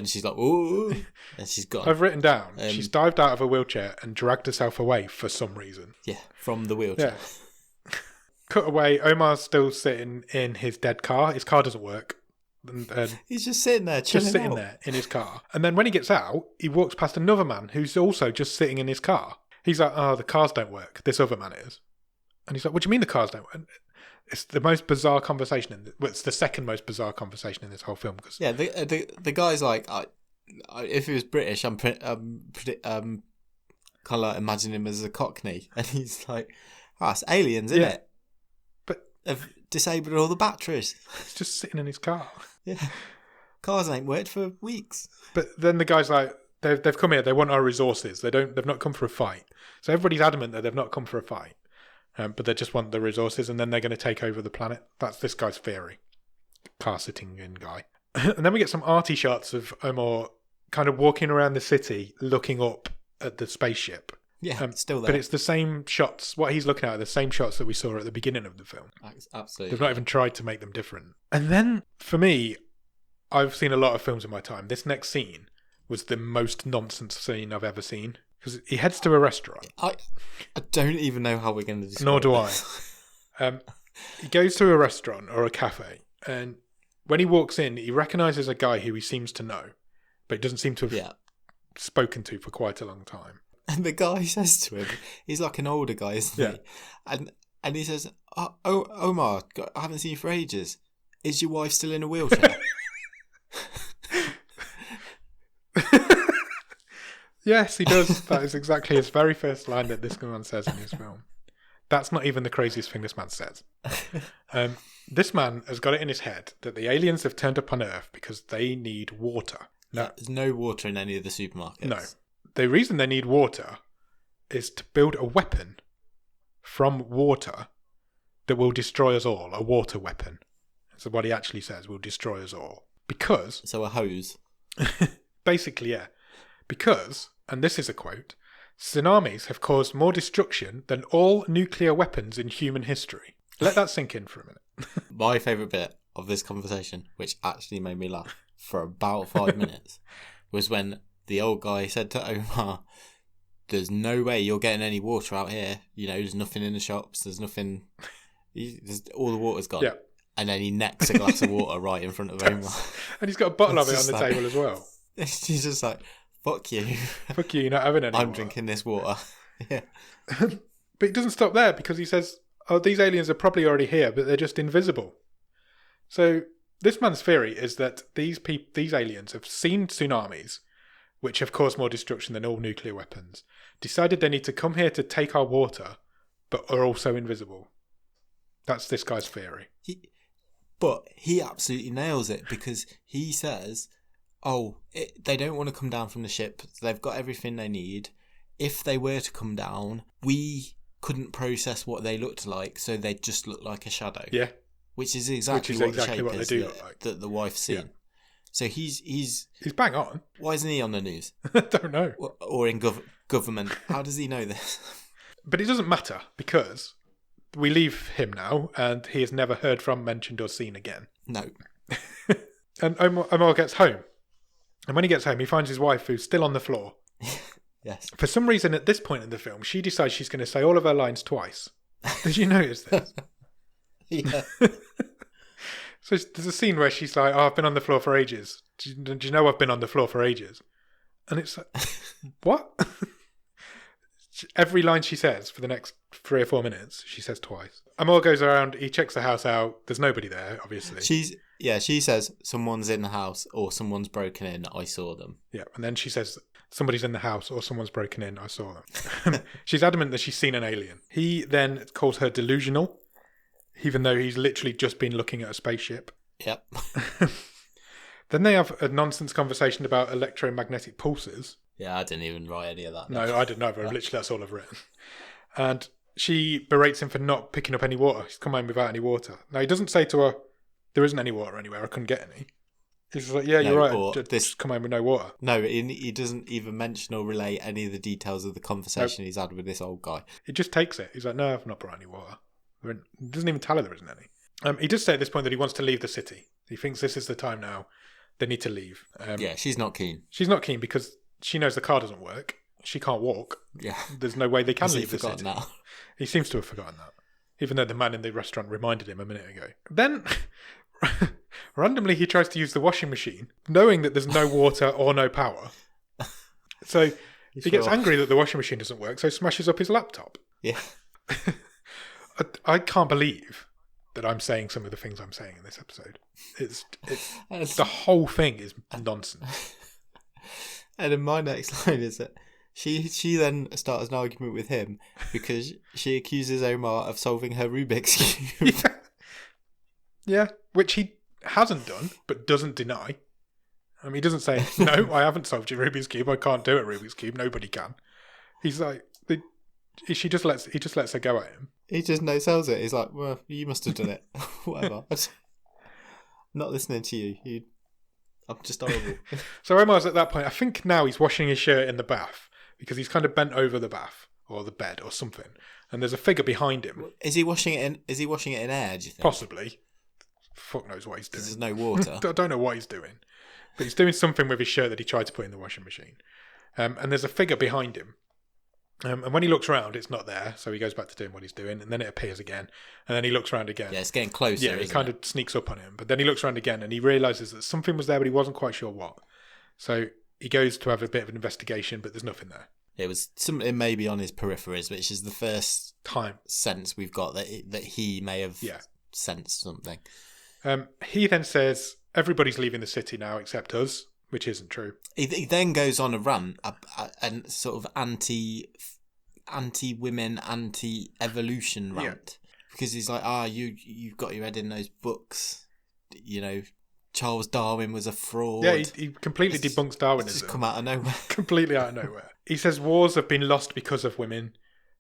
she's like, "Ooh," and she's gone.
I've written down, she's dived out of her wheelchair and dragged herself away for some reason.
Yeah, from the wheelchair.
Yeah. Cut away, Omar's still sitting in his dead car. His car doesn't work. And
he's just sitting there,
there in his car. And then when he gets out, he walks past another man who's also just sitting in his car. He's like, "Oh, the cars don't work." This other man is. And he's like, "What do you mean the cars don't work?" It's the most bizarre conversation. It's the second most bizarre conversation in this whole film. Cause
the guy's like, if he was British, I'm kind of like imagining him as a Cockney, and he's like, "It's aliens, isn't it? But they've disabled all the batteries."
He's just sitting in his car.
Yeah, Cars ain't worked for weeks.
But then the guy's like, they've come here. They want our resources. They've not come for a fight. So everybody's adamant that they've not come for a fight, but they just want the resources, and then they're going to take over the planet. That's this guy's theory. Car sitting in guy. And then we get some arty shots of Omar kind of walking around the city, looking up at the spaceship.
Yeah, it's still there.
But it's the same shots. What he's looking at are the same shots that we saw at the beginning of the film.
Absolutely.
They've not even tried to make them different. And then, for me, I've seen a lot of films in my time. This next scene was the most nonsense scene I've ever seen. Because he heads to a restaurant.
I don't even know how we're going to describe
Nor do
this.
I. He goes to a restaurant or a cafe, and when he walks in, he recognises a guy who he seems to know, but he doesn't seem to have spoken to for quite a long time.
And the guy says to him, he's like an older guy, isn't he? And he says, oh, Omar, I haven't seen you for ages. Is your wife still in a wheelchair?
Yes, he does. That is exactly his very first line that this man says in his film. That's not even the craziest thing this man says. This man has got it in his head that the aliens have turned up on Earth because they need water. Now,
there's no water in any of the supermarkets.
No. The reason they need water is to build a weapon from water that will destroy us all. A water weapon. So what he actually says will destroy us all. Because...
So a hose.
Basically, yeah. Because, and this is a quote, tsunamis have caused more destruction than all nuclear weapons in human history. Let that sink in for a minute.
My favourite bit of this conversation, which actually made me laugh for about 5 minutes, was when the old guy said to Omar, there's no way you're getting any water out here. You know, there's nothing in the shops. There's nothing. All the water's gone.
Yeah.
And then he necks a glass of water right in front of Omar.
And he's got a bottle of it on the table as well.
He's just like, fuck you.
Fuck you, you're not having any
I'm
water.
drinking this water. Yeah.
But he doesn't stop there because he says, oh, these aliens are probably already here, but they're just invisible. So this man's theory is that these aliens have seen tsunamis, which have caused more destruction than all nuclear weapons, decided they need to come here to take our water, but are also invisible. That's this guy's theory.
But he absolutely nails it because he says, they don't want to come down from the ship. They've got everything they need. If they were to come down, we couldn't process what they looked like, so they'd just look like a shadow.
Yeah.
Which is exactly what the shape is
they do look like.
that the wife's seen. Yeah. So he's
bang on.
Why isn't he on the news?
I don't know.
Or in government. How does he know this?
But it doesn't matter because we leave him now and he is never heard from, mentioned or seen again.
No.
And Omar gets home. And when he gets home, he finds his wife who's still on the floor.
Yes.
For some reason, at this point in the film, she decides she's going to say all of her lines twice. Did you notice this?
Yeah.
So there's a scene where she's like, I've been on the floor for ages. Do you know I've been on the floor for ages? And it's like, what? Every line she says for the next 3 or 4 minutes, she says twice. Amor goes around, he checks the house out. There's nobody there, obviously.
She says, someone's in the house or someone's broken in. I saw them.
Yeah, and then she says, somebody's in the house or someone's broken in. I saw them. She's adamant that she's seen an alien. He then calls her delusional, even though he's literally just been looking at a spaceship.
Yep.
Then they have a nonsense conversation about electromagnetic pulses.
Yeah, I didn't even write any of that.
No, I didn't either. Literally, that's all I've written. And she berates him for not picking up any water. He's come home without any water. Now, he doesn't say to her, there isn't any water anywhere. I couldn't get any. He's just like, yeah, you're right. I just come home with no water.
No, he doesn't even mention or relay any of the details of the conversation he's had with this old guy.
He just takes it. He's like, no, I've not brought any water. He doesn't even tell her there isn't any. He does say at this point that he wants to leave the city. He thinks this is the time now. They need to leave.
Yeah, she's not keen.
She's not keen because she knows the car doesn't work. She can't walk.
Yeah.
There's no way they can leave the
forgotten
city.
that?
He seems to have forgotten that. Even though the man in the restaurant reminded him a minute ago. Then, randomly, he tries to use the washing machine, knowing that there's no water or no power. So, he gets angry that the washing machine doesn't work, so smashes up his laptop.
Yeah.
I can't believe that I'm saying some of the things I'm saying in this episode. It's the whole thing is nonsense.
And then my next line is that she then starts an argument with him because she accuses Omar of solving her Rubik's Cube.
Yeah, which he hasn't done, but doesn't deny. He doesn't say, no, I haven't solved your Rubik's Cube. I can't do a Rubik's Cube. Nobody can. He's like, he just lets her go at him.
He just no-sells it. He's like, well, you must have done it. Whatever. I'm not listening to you. I'm just horrible.
So Omar's at that point, I think now he's washing his shirt in the bath because he's kind of bent over the bath or the bed or something. And there's a figure behind him.
Is he washing it in air, do you think?
Possibly. Fuck knows what he's doing.
There's no water.
I don't know what he's doing. But he's doing something with his shirt that he tried to put in the washing machine. And there's a figure behind him. And when he looks around, it's not there. So he goes back to doing what he's doing. And then it appears again. And then he looks around again.
Yeah, it's getting closer.
Yeah, it kind of sneaks up on him. But then he looks around again and he realises that something was there, but he wasn't quite sure what. So he goes to have a bit of an investigation, but there's nothing there.
It was something maybe on his peripheries, which is the first
time
sense we've got that he may have sensed something.
He then says, everybody's leaving the city now except us, which isn't true.
He then goes on a rant, and sort of anti-women, anti-evolution rant. Because he's like, you've got your head in those books. You know, Charles Darwin was a fraud.
Yeah, he completely debunks Darwinism.
It's just come out of nowhere.
Completely out of nowhere. He says wars have been lost because of women.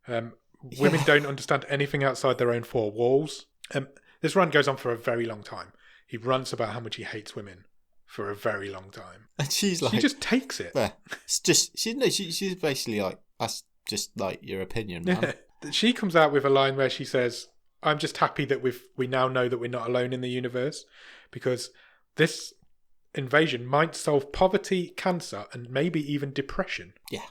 Women don't understand anything outside their own four walls. This rant goes on for a very long time. He rants about how much he hates women for a very long time.
And she's like...
She just takes it.
Yeah, it's just... She's basically like, that's just like your opinion, man.
Yeah. She comes out with a line where she says, I'm just happy that we now know that we're not alone in the universe because this invasion might solve poverty, cancer, and maybe even depression.
Yeah.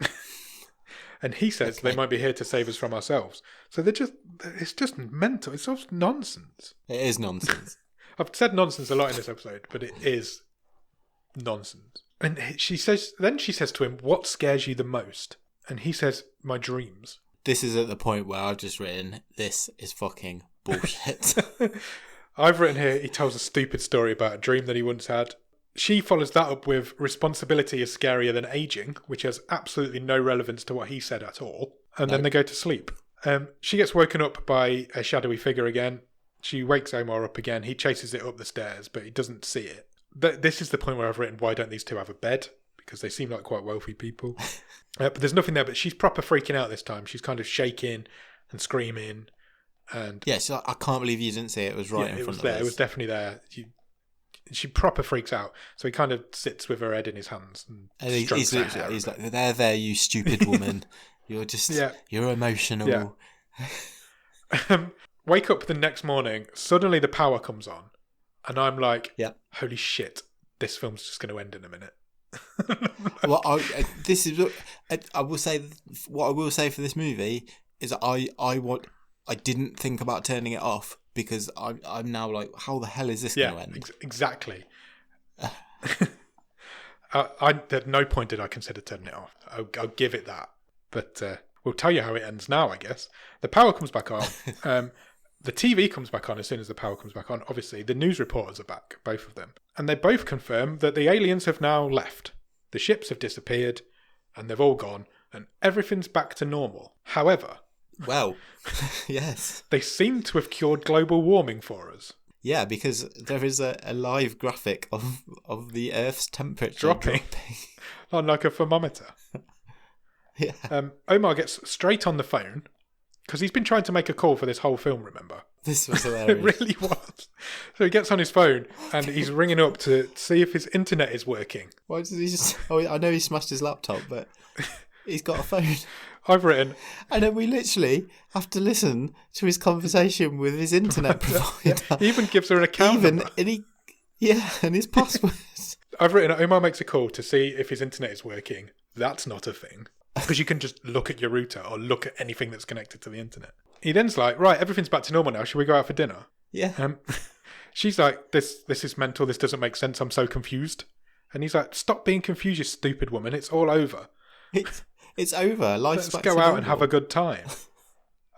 And he says they might be here to save us from ourselves. So it's just mental. It's just nonsense.
It is nonsense.
I've said nonsense a lot in this episode, but it is nonsense. And she says to him, what scares you the most? And he says, my dreams.
This is at the point where I've just written, this is fucking bullshit.
I've written here, he tells a stupid story about a dream that he once had. She follows that up with responsibility is scarier than aging, which has absolutely no relevance to what he said at all. And then they go to sleep. She gets woken up by a shadowy figure again. She wakes Omar up again. He chases it up the stairs, but he doesn't see it. This is the point where I've written, why don't these two have a bed? Because they seem like quite wealthy people. But there's nothing there, but she's proper freaking out this time. She's kind of shaking and screaming. And
yeah, so I can't believe you didn't see it. It was right in front of us.
It was definitely there. She proper freaks out. So he kind of sits with her head in his hands. And
he's like, there, you stupid woman. You're just, you're emotional.
Yeah. Wake up the next morning, suddenly the power comes on. And I'm like, holy shit, this film's just going to end in a minute.
Well, I will say, what I will say for this movie is I didn't think about turning it off because I'm now like, how the hell is this going to end?
Exactly. At no point did I consider turning it off. I'll give it that. But we'll tell you how it ends now, I guess. The power comes back on. The TV comes back on as soon as the power comes back on. Obviously, the news reporters are back, both of them. And they both confirm that the aliens have now left. The ships have disappeared, and they've all gone, and everything's back to normal. However...
Well, yes.
They seem to have cured global warming for us.
Yeah, because there is a live graphic of the Earth's temperature dropping.
On like a thermometer.
Yeah.
Omar gets straight on the phone, because he's been trying to make a call for this whole film, remember?
This was hilarious.
It really was. So he gets on his phone, and he's ringing up to see if his internet is working.
Why does he just... Oh, I know he smashed his laptop, but he's got a phone.
I've written...
And then we literally have to listen to his conversation with his internet provider.
He even gives her an account number.
And his password.
I've written, Omar makes a call to see if his internet is working. That's not a thing. Because you can just look at your router or look at anything that's connected to the internet. He then's like, right, everything's back to normal now. Should we go out for dinner?
Yeah.
She's like, this is mental. This doesn't make sense. I'm so confused. And he's like, stop being confused, you stupid woman. It's all over.
It's over. Life's
Let's go out and have a good time.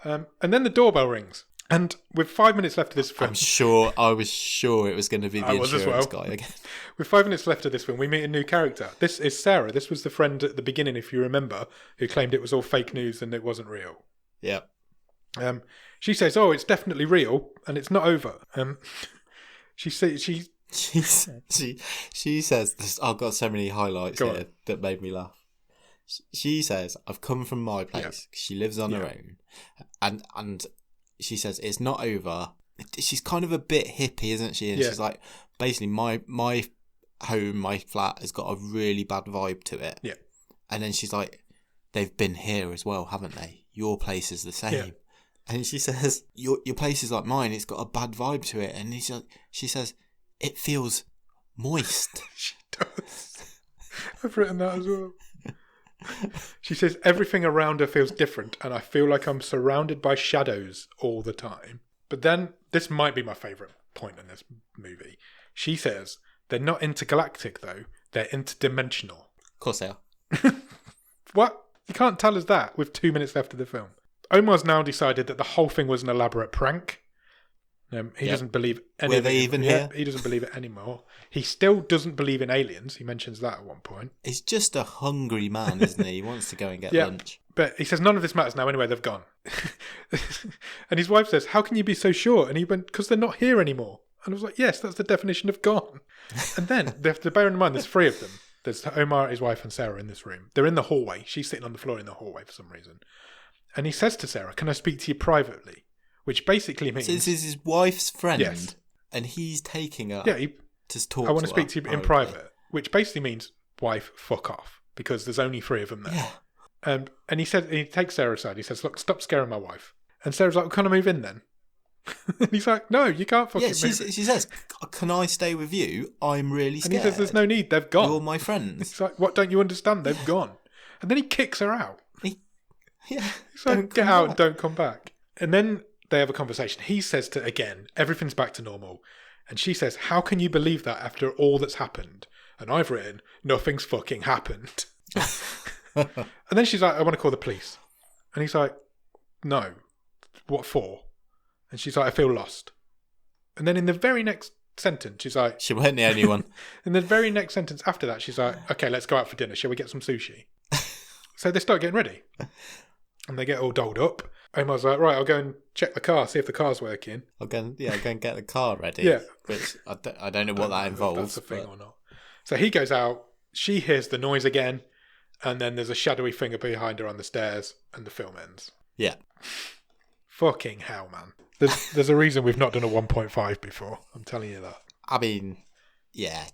And then the doorbell rings. And with 5 minutes left of this film...
I was sure it was going to be the insurance guy again.
With 5 minutes left of this film, we meet a new character. This is Sarah. This was the friend at the beginning, if you remember, who claimed it was all fake news and it wasn't real.
Yeah.
She says, oh, it's definitely real and it's not over. She
She says this. I've got so many highlights here that made me laugh. She says, "I've come from my place." She lives on her own, and she says it's not over. She's kind of a bit hippie, isn't she? And she's like, basically, my home, my flat has got a really bad vibe to it.
Yeah. And
then she's like, they've been here as well, haven't they? Your place is the same. Yeah. And she says, your place is like mine. It's got a bad vibe to it. And she says, it feels moist.
She does. I've written that as well. She says, everything around her feels different, and I feel like I'm surrounded by shadows all the time. But then, this might be my favourite point in this movie. She says, they're not intergalactic, though. They're interdimensional.
Of course they are.
What? You can't tell us that with 2 minutes left of the film. Omar's now decided that the whole thing was an elaborate prank. He doesn't believe anything.
Were they even here?
He doesn't believe it anymore. He still doesn't believe in aliens. He mentions that at one point.
He's just a hungry man, isn't he? He wants to go and get lunch.
But he says none of this matters now anyway, they've gone. And his wife says, how can you be so sure? And he went, because they're not here anymore. And I was like, yes, that's the definition of gone. And then, they have to bear in mind, there's 3 of them. There's Omar, his wife, and Sarah in this room. They're in the hallway. She's sitting on the floor in the hallway for some reason. And he says to Sarah, can I speak to you privately? Which basically means...
So this is his wife's friend,
yes.
And he's taking her to talk
I want to
to
speak to you in private, which basically means, wife, fuck off, because there's only 3 of them there.
Yeah.
And he takes Sarah aside. He says, look, stop scaring my wife. And Sarah's like, well, can I move in then? And he's like, no, you can't fucking move in.
She says, can I stay with you? I'm really scared.
And he says, there's no need, they've gone.
You're my friends.
He's like, what, don't you understand? They've gone. And then he kicks her out.
He's
like, get out and don't come back. And then they have a conversation. He says to, again, everything's back to normal. And she says, how can you believe that after all that's happened? And I've written, nothing's fucking happened. And then she's like, I want to call the police. And he's like, no. What for? And she's like, I feel lost. And then in the very next sentence, she's like...
She wasn't the only one.
In the very next sentence after that, she's like, okay, let's go out for dinner. Shall we get some sushi? So they start getting ready. And they get all dolled up. Omar's like, right, I'll go and check the car, see if the car's working.
I'll go and get the car ready.
Yeah.
Which I don't know what that involves.
If that's a thing or not. So he goes out. She hears the noise again. And then there's a shadowy figure behind her on the stairs. And the film ends.
Yeah.
Fucking hell, man. There's a reason we've not done a 1.5 before. I'm telling you that.
I mean, yeah.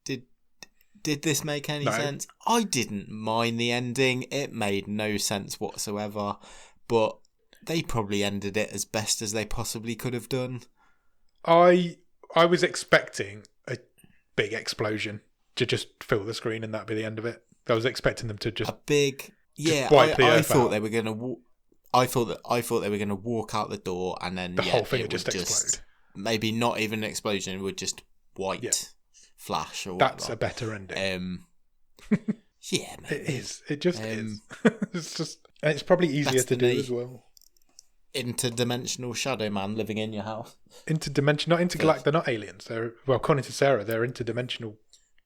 Did this make any sense? I didn't mind the ending. It made no sense whatsoever. But they probably ended it as best as they possibly could have done.
I was expecting a big explosion to just fill the screen and that'd be the end of it. I was expecting them to just
a big I thought they were going to. I thought they were going to walk out the door and then
the whole thing would just explode.
Maybe not even an explosion. It would just white flash or whatever.
That's a better ending.
Yeah, maybe.
It is. It just is. It's probably easier to do as well.
Interdimensional shadow man living in your house.
Interdimensional, not intergalactic. They're not aliens. According to Sarah, they're interdimensional,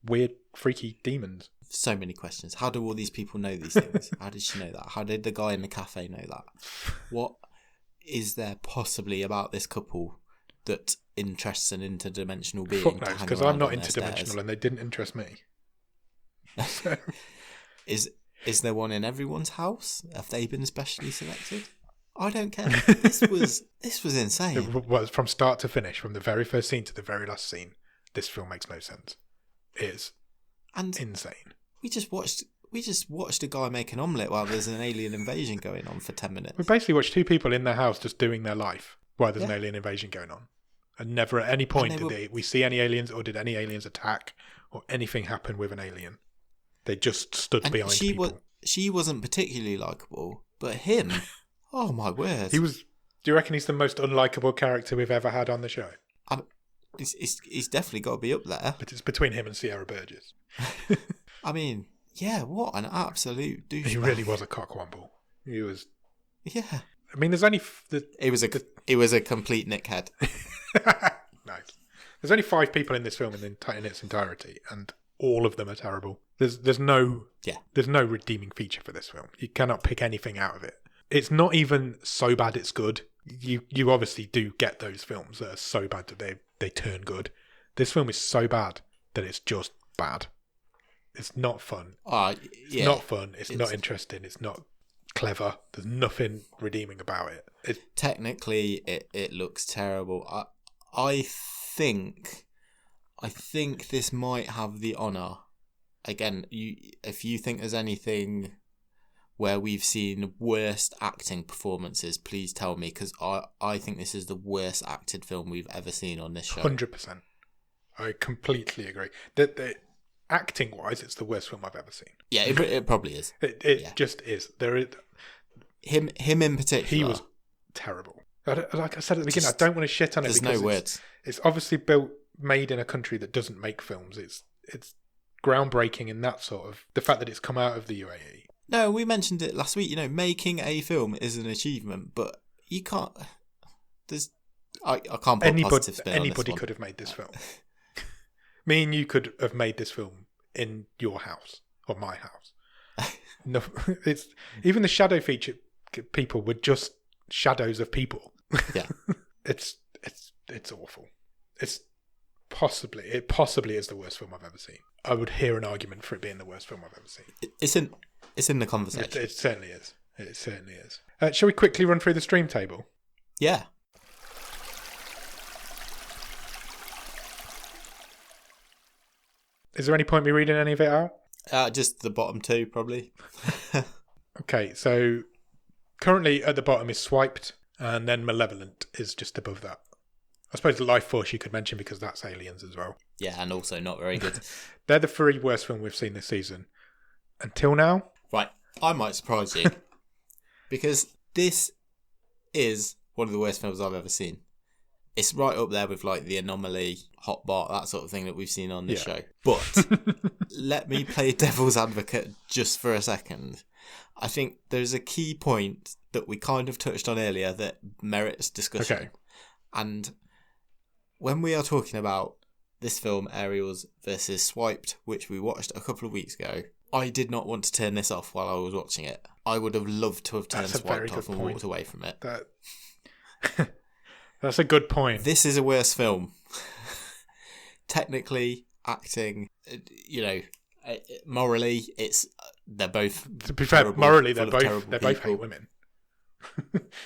weird, freaky demons.
So many questions. How do all these people know these things? How did she know that? How did the guy in the cafe know that? What is there possibly about this couple that interests an interdimensional being?
Fuck knows, because I'm not interdimensional and they didn't interest me. So.
Is there one in everyone's house? Have they been specially selected? I don't care. This was insane.
It was from start to finish, from the very first scene to the very last scene. This film makes no sense. It is insane.
We just watched a guy make an omelette while there's an alien invasion going on for 10 minutes.
We basically watched 2 people in their house just doing their life while there's an alien invasion going on. And never at any point did we see any aliens or did any aliens attack or anything happen with an alien. They just stood behind people.
She wasn't particularly likeable, but him, oh my word.
Do you reckon he's the most unlikable character we've ever had on the show?
He's definitely got to be up there.
But it's between him and Sierra Burgess.
I mean, yeah, what an absolute douchebag.
He really was a cockwomble. He was.
Yeah.
I mean, there's only.
It was a complete nickhead.
Nice. There's only 5 people in this film in its entirety, and all of them are terrible. There's no redeeming feature for this film. You cannot pick anything out of it. It's not even so bad it's good. You obviously do get those films that are so bad that they turn good. This film is so bad that it's just bad. It's not fun. It's not fun. It's not interesting. It's not clever. There's nothing redeeming about it.
Technically, it looks terrible. I think this might have the honour. Again, if you think there's anything where we've seen worst acting performances, please tell me, because I think this is the worst acted film we've ever seen on this show.
100%. I completely agree. The acting-wise, it's the worst film I've ever seen.
Yeah, it probably is.
It just is. There is
him in particular.
He was terrible. Like I said at the beginning, I don't want to shit on it because
there's no words.
It's obviously made in a country that doesn't make films. It's groundbreaking in that sort of the fact that it's come out of the UAE.
No, we mentioned it last week. making a film is an achievement, but you can't. I can't put positive spin on this
Anybody
one.
could have made this film. Me and you could have made this film in your house or my house. No, it's even the shadow feature people were just shadows of people.
Yeah,
it's awful. It possibly is the worst film I've ever seen. I would hear an argument for it being the worst film I've ever seen.
It's in the conversation.
It certainly is. It certainly is. Shall we quickly run through the stream table?
Yeah.
Is there any point me reading any of it out?
Just the bottom two, probably.
Okay, so currently at the bottom is Swiped, and then Malevolent is just above that. I suppose Life Force you could mention because that's aliens as well.
Yeah, and also not very good.
They're the three worst films we've seen this season. Until now.
Right, I might surprise you. Because this is one of the worst films I've ever seen. It's right up there with like The Anomaly, Hotbot, that sort of thing that we've seen on this show. But let me play devil's advocate just for a second. I think there's a key point that we kind of touched on earlier that merits discussion.
Okay.
And when we are talking about this film, Aerials versus Swiped, which we watched a couple of weeks ago, I did not want to turn this off while I was watching it. I would have loved to have turned Swiped off and walked away from it.
That's a good point.
This is a worse film. Technically, acting, morally, they're both.
To be fair, morally they both hate women.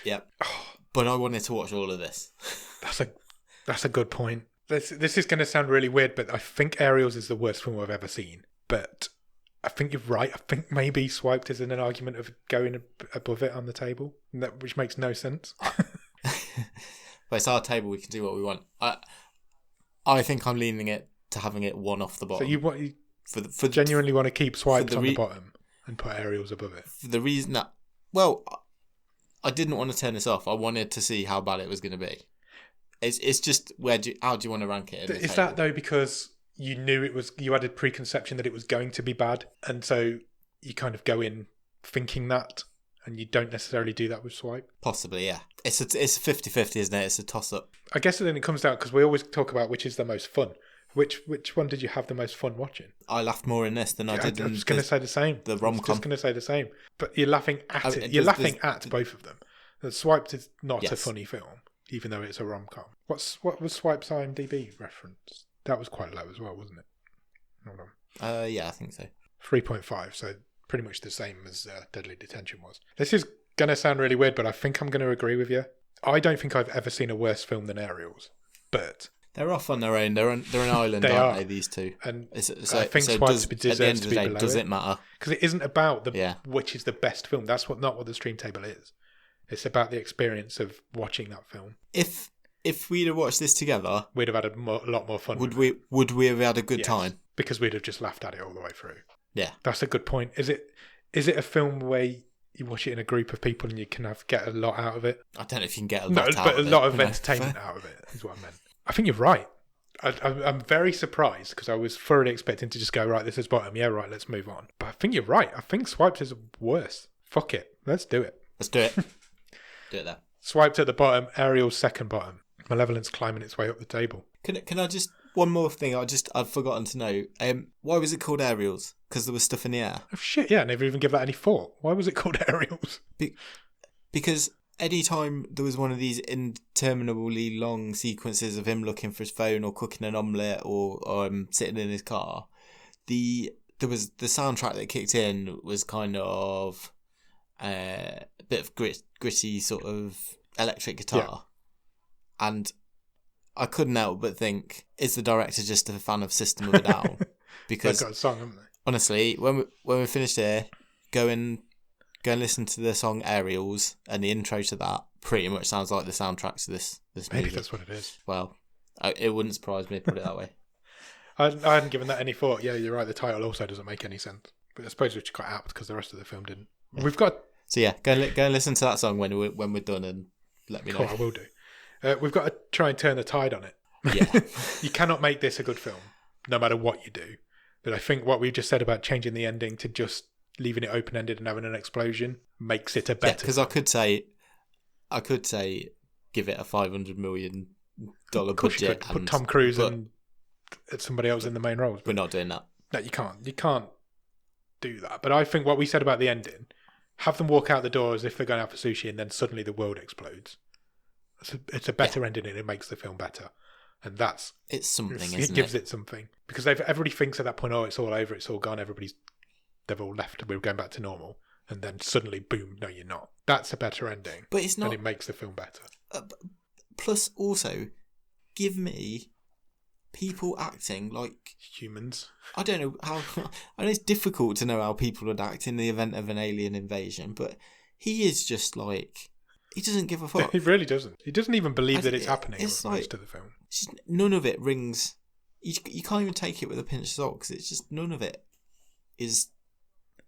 Yep. But I wanted to watch all of this.
That's a good point. This is going to sound really weird, but I think Aerials is the worst film I've ever seen. But I think you're right. I think maybe Swiped is in an argument of going above it on the table, which makes no sense.
But it's our table. We can do what we want. I think I'm leaning it to having it one off the bottom.
So you genuinely want to keep Swiped on the bottom and put Aerials above it?
For the reason that, I didn't want to turn this off. I wanted to see how bad it was going to be. It's just how do you want to rank it?
Is that though because you knew you had a preconception that it was going to be bad, and so you kind of go in thinking that, and you don't necessarily do that with Swipe?
Possibly, yeah. It's a 50-50, isn't it? It's a toss-up.
I guess then it comes down, because we always talk about which is the most fun. Which one did you have the most fun watching?
I laughed more in this than I did in
I was going to say the same.
The rom-com.
I was just going to say the same. But you're laughing at it. You're laughing at both of them. The Swiped is not a funny film, even though it's a rom-com. What was Swipe's IMDb reference? That was quite low as well, wasn't it? Hold on.
Yeah, I think so.
3.5, so pretty much the same as Deadly Detention was. This is going to sound really weird, but I think I'm going to agree with you. I don't think I've ever seen a worse film than Aerials, but...
They're off on their own. They're an island, aren't they, these two?
And I think Swiped deserves to be below
does it matter?
Because it isn't about which is the best film. That's not what the stream table is. It's about the experience of watching that film.
If we'd have watched this together,
we'd have had a lot more fun.
Would we have had a good time?
Because we'd have just laughed at it all the way through.
Yeah,
that's a good point. Is it a film where you watch it in a group of people and you can get a lot out of it?
I don't know if you can get a lot out of it.
But a lot of entertainment out of it is what I meant. I think you're right. I'm very surprised because I was thoroughly expecting to just go, right, this is bottom. Yeah, right, let's move on. But I think you're right. I think Swiped is worse. Fuck it. Let's do it.
Let's do it. Do it there.
Swiped at the bottom. Aerial's second bottom. Malevolent's climbing its way up the table.
Can I just... One more thing I've forgotten to know. Why was it called Aerials? Because there was stuff in the air.
Oh, shit, yeah. I never even give that any thought. Why was it called Aerials?
Because anytime there was one of these interminably long sequences of him looking for his phone or cooking an omelette or sitting in his car, there was the soundtrack that kicked in was kind of a bit of gritty sort of electric guitar, and I couldn't help but think, is the director just a fan of System of a Down? Because
they've got a song, haven't they?
Honestly, when we finished here, go and listen to the song Aerials, and the intro to that pretty much sounds like the soundtrack to this
Maybe
movie.
that's what it is.
Well, it wouldn't surprise me, put it that way.
I hadn't given that any thought. Yeah, you're right. The title also doesn't make any sense. But I suppose it's quite apt because the rest of the film didn't.
Yeah.
We've got...
So yeah, go and listen to that song when we're done, and let me know.
Cool, I will do. We've got to try and turn the tide on it.
Yeah.
You cannot make this a good film, no matter what you do. But I think what we've just said about changing the ending to just leaving it open-ended and having an explosion makes it a better.
Because I could say, give it a $500 million budget.
Put Tom Cruise and somebody else in the main roles.
We're not doing that.
No, you can't. You can't do that. But I think what we said about the ending, have them walk out the door as if they're going out for sushi, and then suddenly the world explodes. It's a better ending, and it makes the film better. And
it's something, isn't
it? Gives it something. Because everybody thinks at that point, oh, it's all over, it's all gone, they've all left, we're going back to normal. And then suddenly, boom, no, you're not. That's a better ending.
But it's not.
And it makes the film better.
Plus, also, give me people acting like
humans.
I don't know how. I know it's difficult to know how people would act in the event of an alien invasion, but he is just like, he doesn't give a fuck.
He really doesn't. He doesn't even believe that it's happening. It's like, most of the film.
None of it rings. You can't even take it with a pinch of salt because it's just none of it is.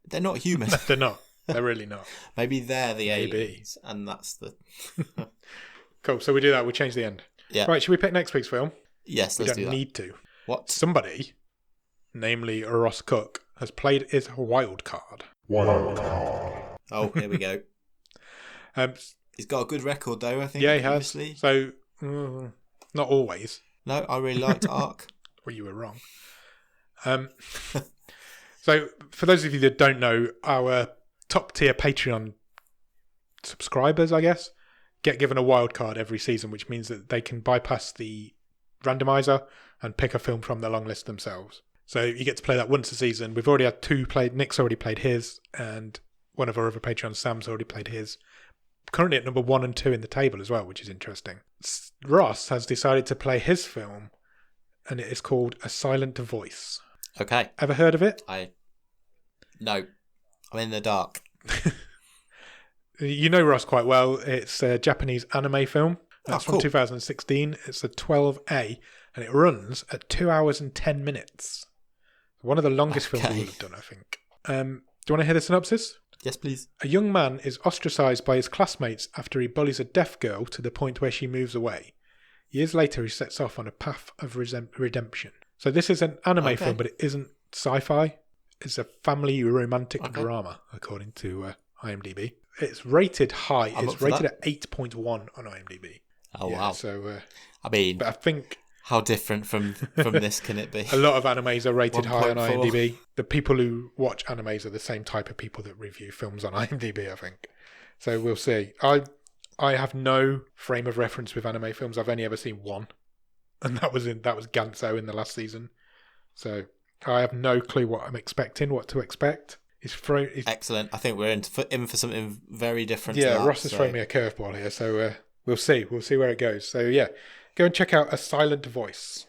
They're not human.
They're not. They're really not.
Maybe they're the aliens, and that's the.
Cool. So we do that. We change the end.
Yeah.
Right. Should we pick next week's film?
Yes.
We
Let's
don't
do that.
need to.
What?
Somebody, namely Ross Cook, has played his wild card.
Wild card.
Oh, here we go. He's got a good record, though, I think.
Yeah, he has. So, not always.
No, I really liked Ark.
Well, you were wrong. So, for those of you that don't know, our top-tier Patreon subscribers, I guess, get given a wild card every season, which means that they can bypass the randomizer and pick a film from the long list themselves. So, you get to play that once a season. We've already had 2 played. Nick's already played his, and one of our other Patreons, Sam's already played his. Currently at number 1 and 2 in the table as well, which is interesting. Ross has decided to play his film, and it is called A Silent Voice.
Okay.
Ever heard of it?
No. I'm in the dark.
You know Ross quite well. It's a Japanese anime film. That's
cool.
From 2016. It's a 12A, and it runs at 2 hours and 10 minutes. One of the longest films we would have done, I think. Do you want to hear the synopsis?
Yes, please.
A young man is ostracised by his classmates after he bullies a deaf girl to the point where she moves away. Years later, he sets off on a path of redemption. So this is an anime film, but it isn't sci-fi. It's a family romantic drama, according to IMDb. It's rated high. It's rated at 8.1 on IMDb.
Oh, wow.
So,
I mean,
but I think...
How different from this can it be?
A lot of animes are rated high on
1.4.
IMDb. The people who watch animes are the same type of people that review films on IMDb, I think. So we'll see. I have no frame of reference with anime films. I've only ever seen one, and that was Ganso in the last season. So I have no clue what I'm expecting, what to expect.
Excellent. I think we're in for something very different.
Yeah, Ross has thrown me a curveball here, so we'll see. We'll see where it goes. So yeah. Go and check out A Silent Voice.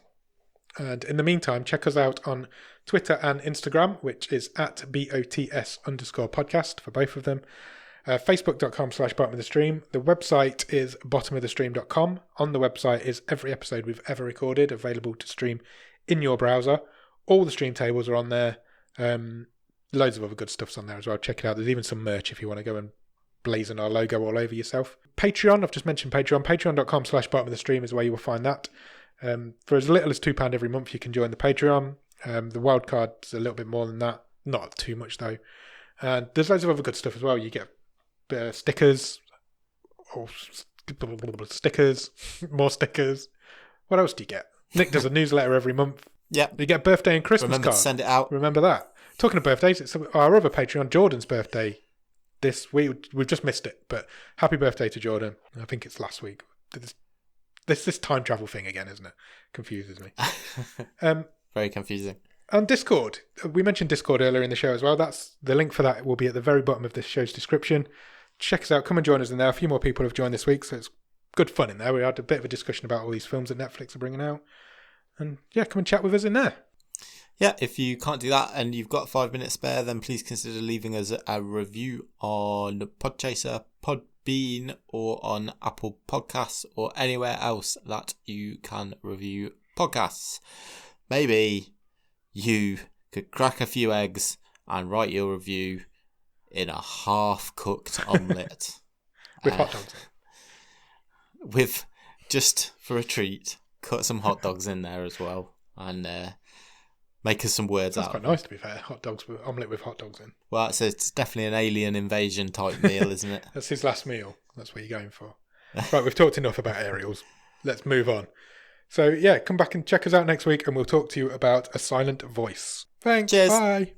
And in the meantime, check us out on Twitter and Instagram, which is at BOTS_podcast for both of them. Facebook.com/bottom of the stream. The website is bottomofthestream.com. On the website is every episode we've ever recorded, available to stream in your browser. All the stream tables are on there. Loads of other good stuff's on there as well. Check it out. There's even some merch if you want to go and blazing our logo all over yourself. Patreon, I've just mentioned Patreon. Patreon.com/bottom of the stream is where you will find that. For as little as £2 every month, you can join the Patreon. The wildcard's a little bit more than that. Not too much, though. And there's loads of other good stuff as well. You get stickers, more stickers. What else do you get? Nick does a newsletter every month.
Yeah.
You get birthday and Christmas
Remember
cards.
to send it out.
Remember that. Talking of birthdays, it's our other Patreon, Jordan's birthday this week. We've just missed it, but happy birthday to Jordan. I think it's last week. This time travel thing again, isn't it? Confuses me.
Very confusing.
And Discord. We mentioned Discord earlier in the show as well. That's the link for that will be at the very bottom of this show's description. Check us out. Come and join us in there. A few more people have joined this week, so it's good fun in there. We had a bit of a discussion about all these films that Netflix are bringing out. And yeah, come and chat with us in there.
Yeah, if you can't do that and you've got 5 minutes spare, then please consider leaving us a review on Podchaser, Podbean, or on Apple Podcasts, or anywhere else that you can review podcasts. Maybe you could crack a few eggs and write your review in a half-cooked omelette.
With hot dogs.
With, just for a treat, cut some hot dogs in there as well. And make us some words
That's
out.
That's quite nice, to be fair. Omelette with hot dogs in.
Well, it's definitely an alien invasion type meal, isn't it?
That's his last meal. That's what you're going for. Right, we've talked enough about aerials. Let's move on. So, yeah, come back and check us out next week and we'll talk to you about A Silent Voice. Thanks.
Cheers.
Bye.